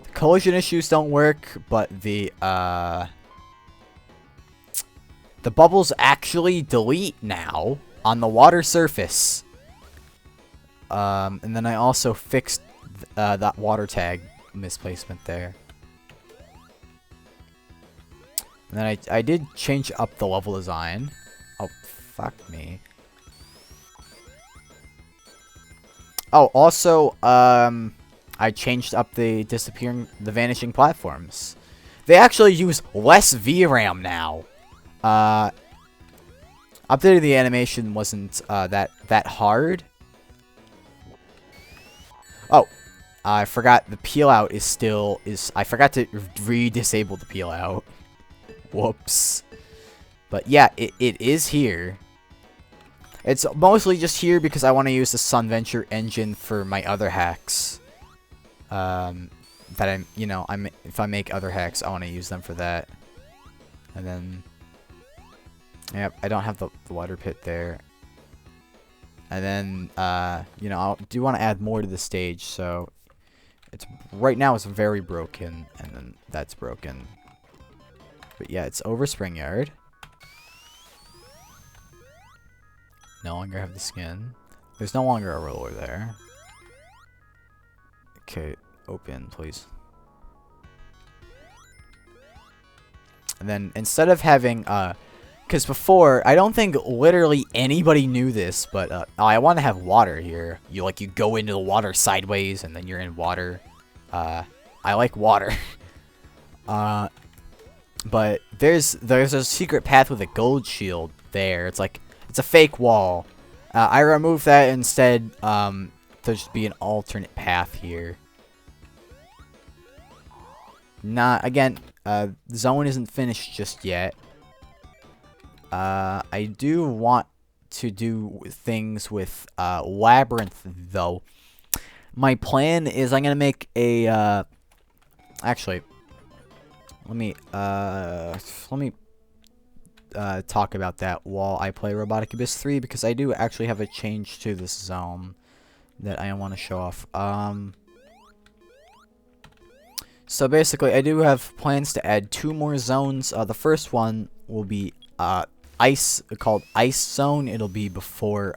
the collision issues don't work, but the bubbles actually delete now on the water surface. And then I also fixed that water tag misplacement there. And then I did change up the level design. Oh, fuck me. Oh, also, I changed up the vanishing platforms. They actually use less VRAM now. Updating the animation wasn't that hard. Oh, I forgot the peel out I forgot to re-disable the peel out. Whoops. But yeah, it is here. It's mostly just here because I want to use the Sunventure engine for my other hacks. If I make other hacks, I want to use them for that. And then, yep, I don't have the water pit there. And then, I do want to add more to the stage, so right now it's very broken, and then that's broken. But yeah, it's over Spring Yard. No longer have the skin. There's no longer a roller there. Okay, open, please. And then instead of having, because before, I don't think literally anybody knew this, but I want to have water here. You go into the water sideways, and then you're in water. I like water. But there's a secret path with a gold shield there. It's a fake wall. I removed that instead. There should be an alternate path here. Again, zone isn't finished just yet. I do want to do things with Labyrinth though. My plan is I'm gonna make a actually let me talk about that while I play Robotic Abyss 3, because I do actually have a change to this zone that I want to show off. So basically, I do have plans to add 2 more zones. The first one will be called Ice Zone. It'll be before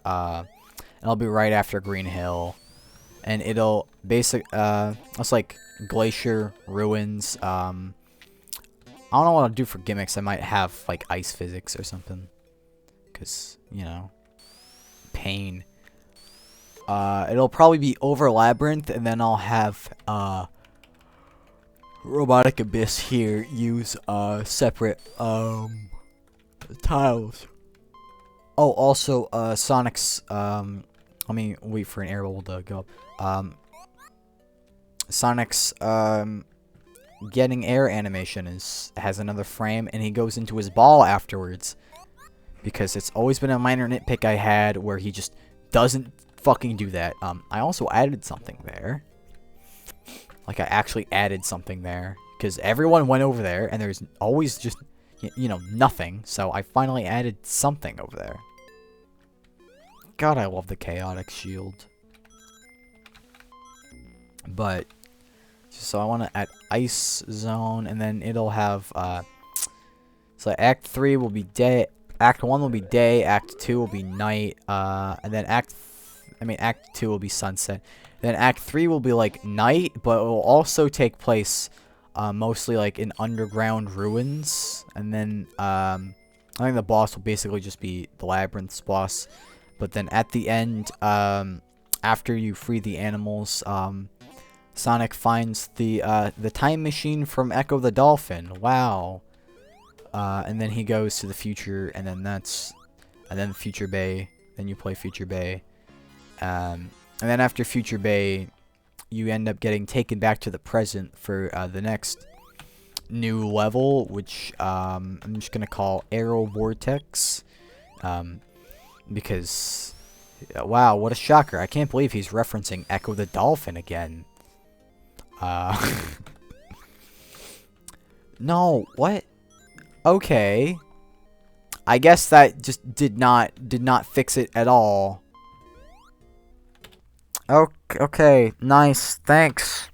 it'll be right after Green Hill, and it'll it's like Glacier Ruins. I don't know what I'll do for gimmicks. I might have like ice physics or something, cause pain. It'll probably be over Labyrinth, and then I'll have Robotic Abyss here use separate tiles. Oh, also Sonic's let me wait for an air bubble to go up. Sonic's getting air animation has another frame, and he goes into his ball afterwards, because it's always been a minor nitpick I had where he just doesn't fucking do that. I also added something there. I actually added something there, because everyone went over there and there's always just nothing, so I finally added something over there. God, I love the chaotic shield. But so I want to add Ice Zone, and then it'll have so Act 3 will be day, Act 1 will be day, Act 2 will be night, and then Act 2 will be sunset. Then Act 3 will be like night, but it will also take place mostly like in underground ruins, and then I think the boss will basically just be the Labyrinth's boss. But then at the end, after you free the animals, Sonic finds the time machine from Echo the Dolphin. Wow. And then he goes to the future, and then Future Bay. Then you play Future Bay. And then after Future Bay, you end up getting taken back to the present for the next new level, which I'm just gonna call Aero Vortex. Because wow, what a shocker! I can't believe he's referencing Echo the Dolphin again. No, what? Okay. I guess that just did not fix it at all. Okay, nice. Thanks.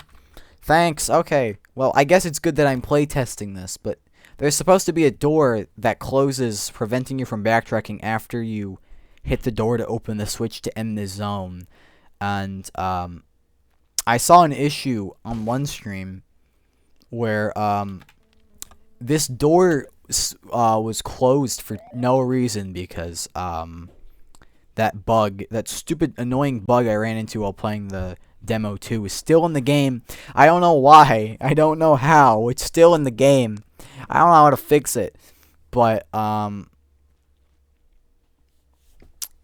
Okay. Well, I guess it's good that I'm playtesting this, but there's supposed to be a door that closes, preventing you from backtracking after you hit the door to open the switch to end the zone. And I saw an issue on one stream where this door was closed for no reason, because that bug, that stupid annoying bug I ran into while playing the demo 2 is still in the game. I don't know why. I don't know how. It's still in the game. I don't know how to fix it. But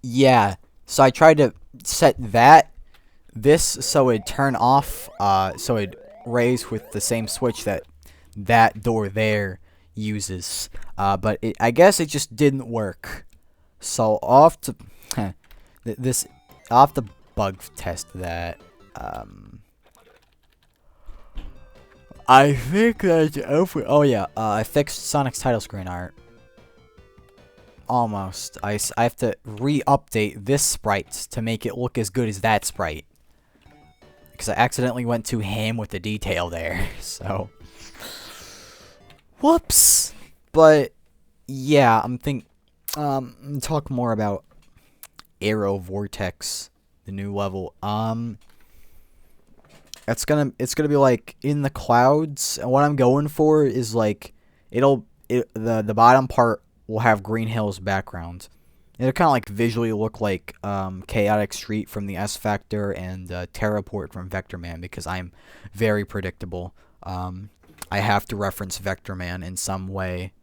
yeah. So I tried to set this so it'd turn off, so it'd raise with the same switch that door there uses. But I guess it just didn't work. So I'll have to I'll have to bug test that. I think that's over. Oh yeah, I fixed Sonic's title screen art. Almost. I have to re-update this sprite to make it look as good as that sprite. Because I accidentally went too ham with the detail there. So. Whoops. But, yeah, I'm talk more about Aero Vortex, the new level. It's gonna be like in the clouds, and what I'm going for is like the bottom part will have Green Hills background. It'll kind of like visually look like Chaotic Street from the S Factor and Terraport from Vector Man, because I'm very predictable. I have to reference Vector Man in some way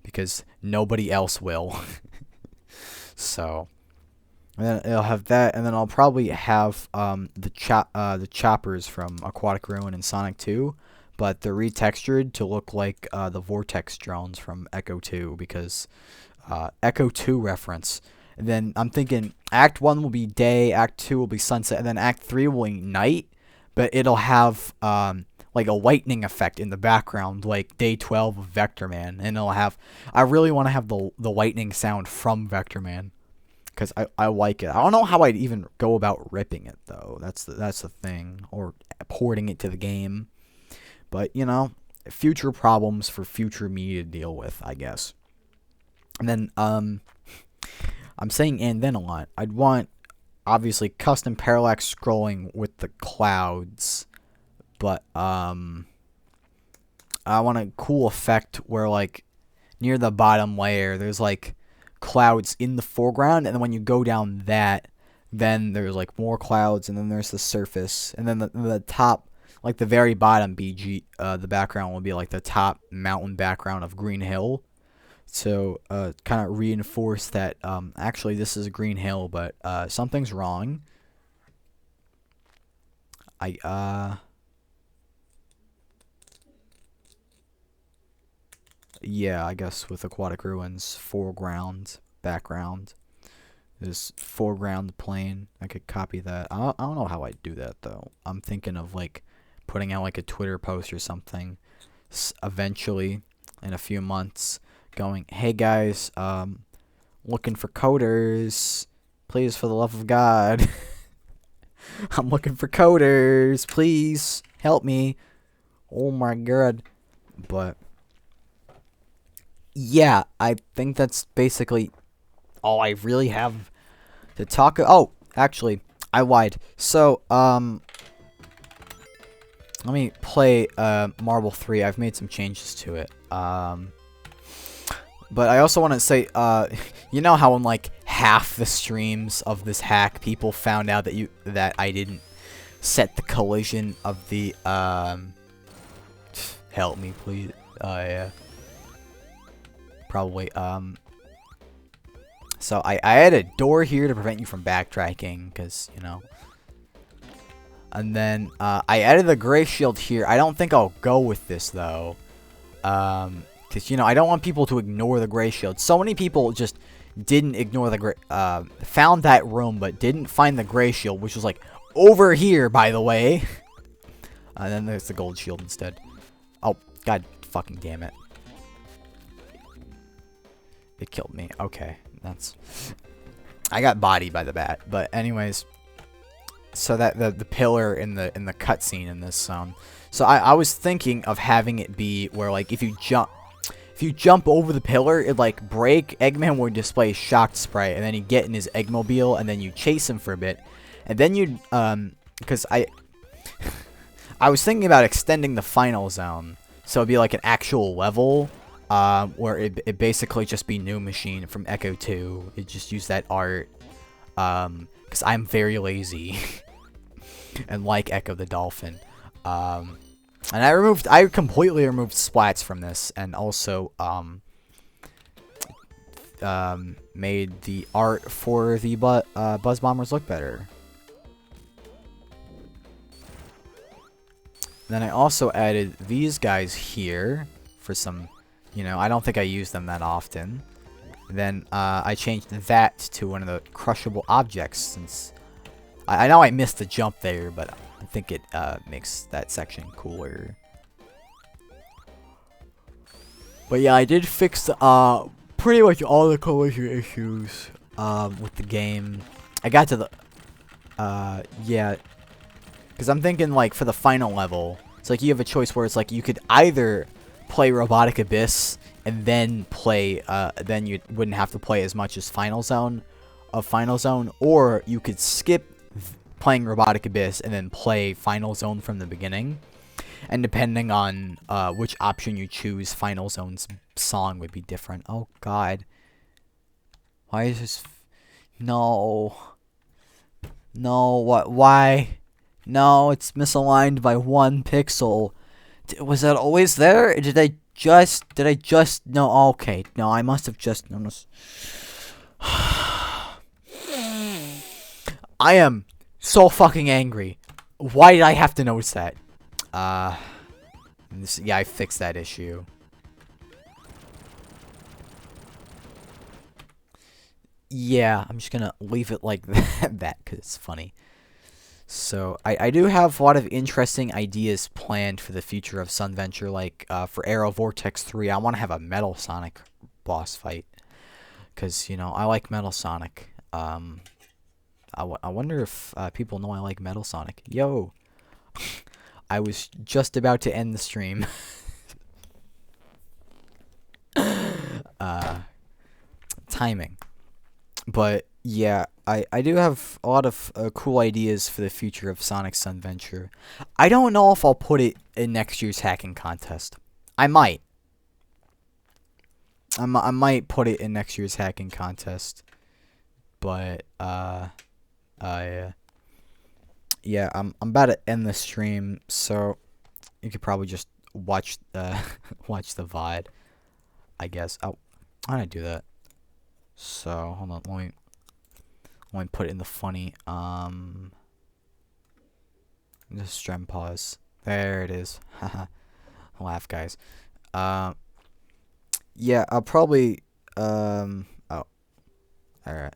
because nobody else will. So, and then it'll have that, and then I'll probably have the choppers from Aquatic Ruin and Sonic 2. But they're retextured to look like the Vortex drones from Echo 2, because Echo 2 reference. And then I'm thinking Act 1 will be day, Act 2 will be sunset, and then Act 3 will be night, but it'll have like a lightning effect in the background, like Day 12 of Vector Man. And it'll have, I really want to have the lightning sound from Vector Man, because I like it. I don't know how I'd even go about ripping it, though. That's the thing, or porting it to the game. But, you know, future problems for future me to deal with, I guess. And then, I'm saying and then a lot. I'd want, obviously, custom parallax scrolling with the clouds. But, I want a cool effect where, like, near the bottom layer, there's, like, clouds in the foreground. And then when you go down that, then there's, like, more clouds. And then there's the surface. And then the top, like the very bottom BG, the background will be like the top mountain background of Green Hill. So, kind of reinforce that, actually this is a Green Hill, but, something's wrong. Yeah, I guess with Aquatic Ruins, foreground, background. This foreground plane, I could copy that. I don't know how I'd do that, though. I'm thinking of, like, putting out like a Twitter post or something eventually in a few months going, hey guys, looking for coders, please, for the love of God. I'm looking for coders, please help me. Oh my god. But yeah, I think that's basically all I really have to talk. Oh, actually, I lied. So let me play Marble 3. I've made some changes to it. But I also want to say, you know how in like half the streams of this hack, people found out that I didn't set the collision of the help me please. Yeah. Probably so I added a door here to prevent you from backtracking, because, you know. And then, I added the gray shield here. I don't think I'll go with this, though. Because, you know, I don't want people to ignore the gray shield. So many people just didn't ignore the gray, found that room, but didn't find the gray shield, which was, like, over here, by the way. And then there's the gold shield instead. Oh, god fucking damn it. It killed me. Okay, that's... I got bodied by the bat. But anyways... So that the pillar in the cutscene in this so I was thinking of having it be where, like, if you jump over the pillar, it'd like break. Eggman would display a shocked sprite, and then he'd get in his Eggmobile, and then you chase him for a bit, and then you'd because I was thinking about extending the final zone, so it'd be like an actual level, where it basically just be New Machine from Echo 2. It just use that art. because I'm very lazy and like Echo the Dolphin. And I completely removed splats from this, and also made the art for the Buzz Bombers look better. Then I also added these guys here for some, you know, I don't think I use them that often. Then I changed that to one of the crushable objects, since I know I missed the jump there, but I think it makes that section cooler. But yeah, I did fix pretty much all the collision issues with the game. I got to the yeah, because I'm thinking, like, for the final level, it's like you have a choice where it's like you could either play Robotic Abyss and then play, then you wouldn't have to play as much as Final Zone, or you could skip playing Robotic Abyss and then play Final Zone from the beginning. And depending on which option you choose, Final Zone's song would be different. Oh God, why is this? No, what? Why? No, it's misaligned by 1 pixel. Was that always there? Or did I just, no, okay. No, I must have just noticed. I am so fucking angry. Why did I have to notice that? Yeah, I fixed that issue. Yeah, I'm just gonna leave it like that, because it's funny. So, I do have a lot of interesting ideas planned for the future of Sunventure, like, for Aero Vortex 3, I want to have a Metal Sonic boss fight. Because, you know, I like Metal Sonic. I wonder if people know I like Metal Sonic. Yo! I was just about to end the stream. Timing. But, yeah, I do have a lot of cool ideas for the future of Sonic Sunventure. I don't know if I'll put it in next year's hacking contest. I might. I might put it in next year's hacking contest. But, yeah, I'm about to end the stream, so you could probably just watch watch the VOD, I guess. Oh, how did I do that? So, hold on, let me put it in the funny, just stream pause. There it is. Haha. Laugh, guys. Yeah, I'll probably, oh, alright.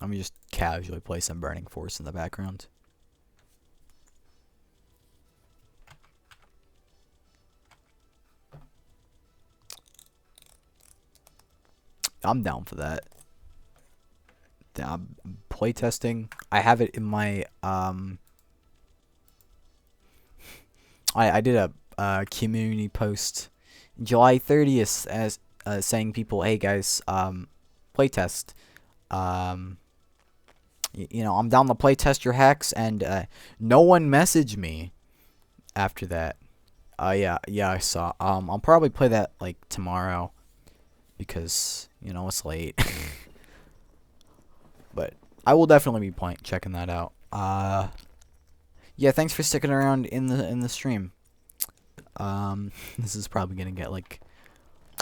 Let me just casually play some Burning Force in the background. I'm down for that. Playtesting. I have it in my I did a community post July 30th as saying people, hey guys, playtest. You know, I'm down to playtest your hacks, and no one messaged me after that. Yeah, I saw. I'll probably play that like tomorrow because, you know, it's late. But I will definitely be checking that out. Yeah, thanks for sticking around in the stream. This is probably gonna get like,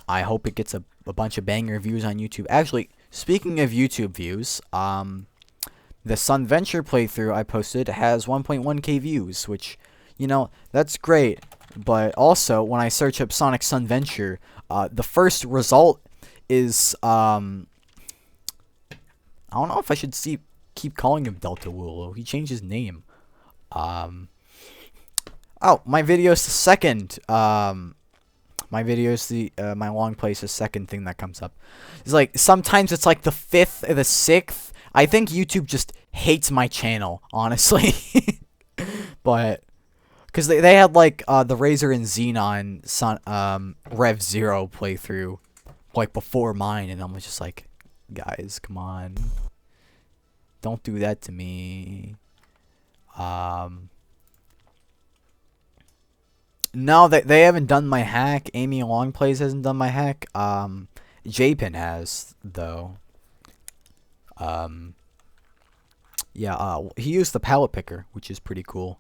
I hope it gets a bunch of banger views on YouTube. Actually, speaking of YouTube views, the Sunventure playthrough I posted has 1.1k views, which, you know, that's great. But also, when I search up Sonic Sunventure, the first result is, I don't know if I should keep calling him Delta Woolo. He changed his name. Oh, my video's the second, my video's my long plays the second thing that comes up. It's like, sometimes it's like the 5th or the 6th. I think YouTube just hates my channel, honestly. But, because they had, like, the Razor and Xenon Rev Zero playthrough, like, before mine, and I'm just like, guys, come on. Don't do that to me. No, they haven't done my hack. Amy Longplays hasn't done my hack. J-Pin has though. Yeah. He used the palette picker, which is pretty cool.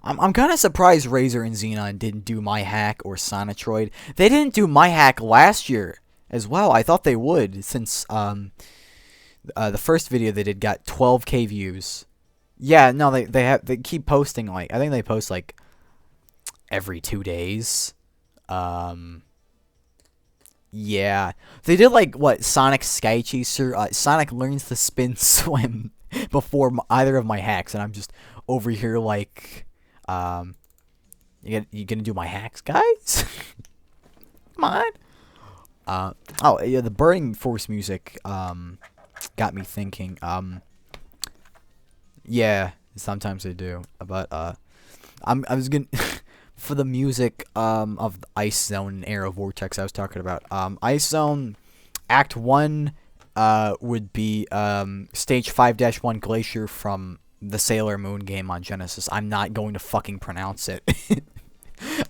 I'm kind of surprised Razor and Xenon didn't do my hack or Sonitroid. They didn't do my hack last year as well. I thought they would, since the first video they did got 12K views. Yeah, no, they keep posting, like, I think they post like every 2 days. Yeah, they did like what, Sonic Sky Chaser. Sonic learns to spin swim before either of my hacks, and I'm just over here like, you gonna do my hacks, guys? Come on. Oh yeah, the Burning Force music got me thinking. Yeah, sometimes they do, but I was gonna for the music of the Ice Zone and Aero Vortex I was talking about. Ice Zone Act 1 would be Stage 5-1 Glacier from the Sailor Moon game on Genesis. I'm not going to fucking pronounce it.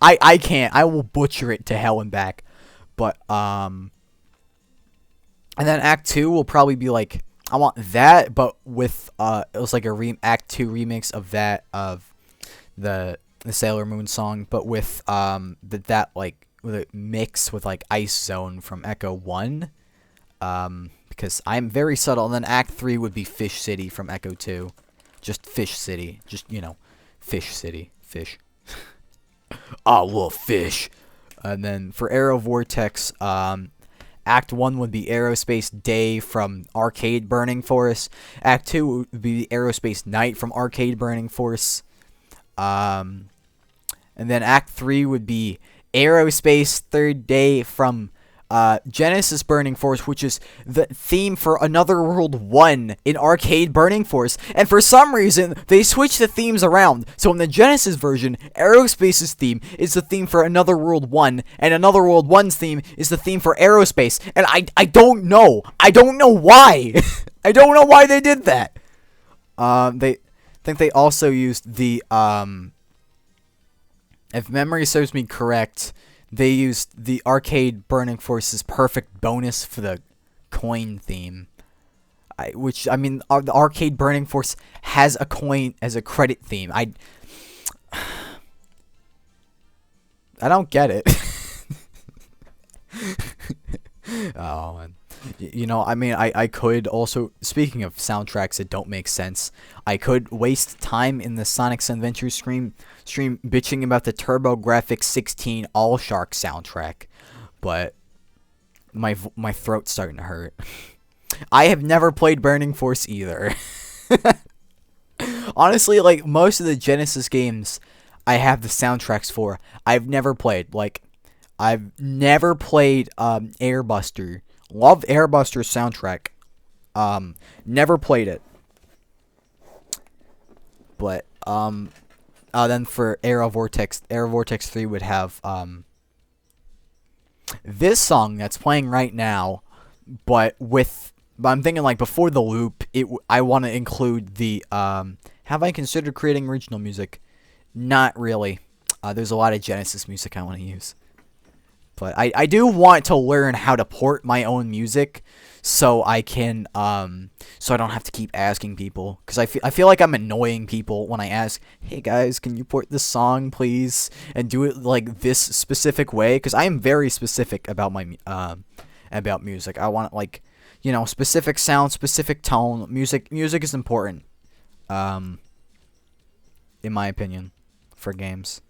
I can't. I will butcher it to hell and back. But and then Act 2 will probably be like, I want that, but with it was like a Act 2 remix of that, of the Sailor Moon song, but with that like with a mix with like Ice Zone from Echo 1. Because I'm very subtle. And then Act 3 would be Fish City from Echo 2. Just Fish City. Just, you know, Fish City. Fish. I love fish. And then for Aero Vortex, Act 1 would be Aerospace Day from Arcade Burning Force. Act 2 would be Aerospace Night from Arcade Burning Force. And then Act 3 would be Aerospace Third Day from Genesis Burning Force, which is the theme for Another World 1 in Arcade Burning Force. And for some reason, they switched the themes around. So in the Genesis version, Aerospace's theme is the theme for Another World 1, and Another World 1's theme is the theme for Aerospace. And I don't know. I don't know why. I don't know why they did that. They think they also used the, if memory serves me correct, they used the Arcade Burning Force's perfect bonus for the coin theme. Which, I mean, the Arcade Burning Force has a coin as a credit theme. I don't get it. Oh, man. You know, I mean, I could also, speaking of soundtracks that don't make sense, I could waste time in the Sonic Sunventure stream bitching about the TurboGrafx 16 All Shark soundtrack, but my throat's starting to hurt. I have never played Burning Force either. Honestly, like, most of the Genesis games I have the soundtracks for, I've never played. Like, I've never played Airbuster. Love Airbuster's soundtrack. Never played it. But then for Aero Vortex 3 would have this song that's playing right now, but I'm thinking like before the loop, I want to include the have I considered creating original music? Not really. There's a lot of Genesis music I want to use. But I do want to learn how to port my own music, so I can so I don't have to keep asking people, because I feel like I'm annoying people when I ask, hey guys, can you port this song please, and do it like this specific way, because I am very specific about my about music. I want, like, you know, specific sound, specific tone. Music is important, in my opinion, for games.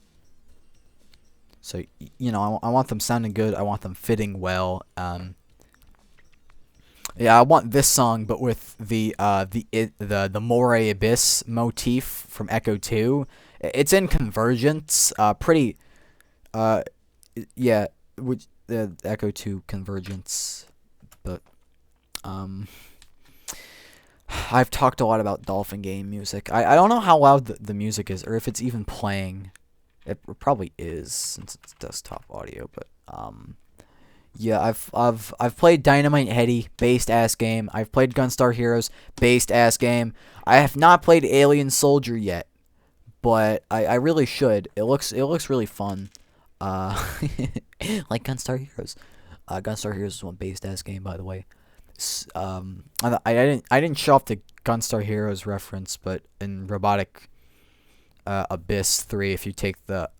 So, you know, I want them sounding good. I want them fitting well. Yeah, I want this song, but with the Moray Abyss motif from Echo 2. It's in Convergence. Pretty. Yeah, which the Echo 2 Convergence. But I've talked a lot about Dolphin Game music. I don't know how loud the music is, or if it's even playing. It probably is, since it's desktop audio, but yeah, I've played Dynamite Heady, based ass game. I've played Gunstar Heroes, based ass game. I have not played Alien Soldier yet, but I really should. It looks really fun. Uh, like Gunstar Heroes. Gunstar Heroes is one based ass game, by the way. I didn't show off the Gunstar Heroes reference, but in Robotic Abyss 3, if you take the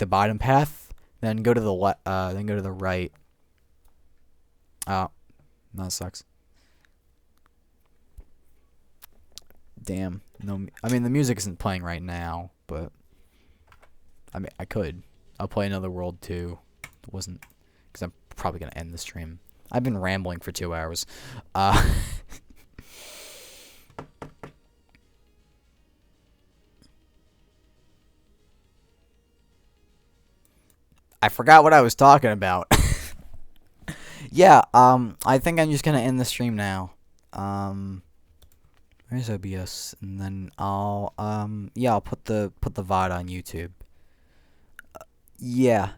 bottom path, then go to the then go to the right. Oh, that sucks. Damn. No, I mean the music isn't playing right now, but I mean I could. I'll play another world too. It wasn't because I'm probably gonna end the stream. I've been rambling for 2 hours. Uh, I forgot what I was talking about. Yeah. I think I'm just gonna end the stream now. Where's OBS? And then yeah, I'll put the VOD on YouTube. Yeah.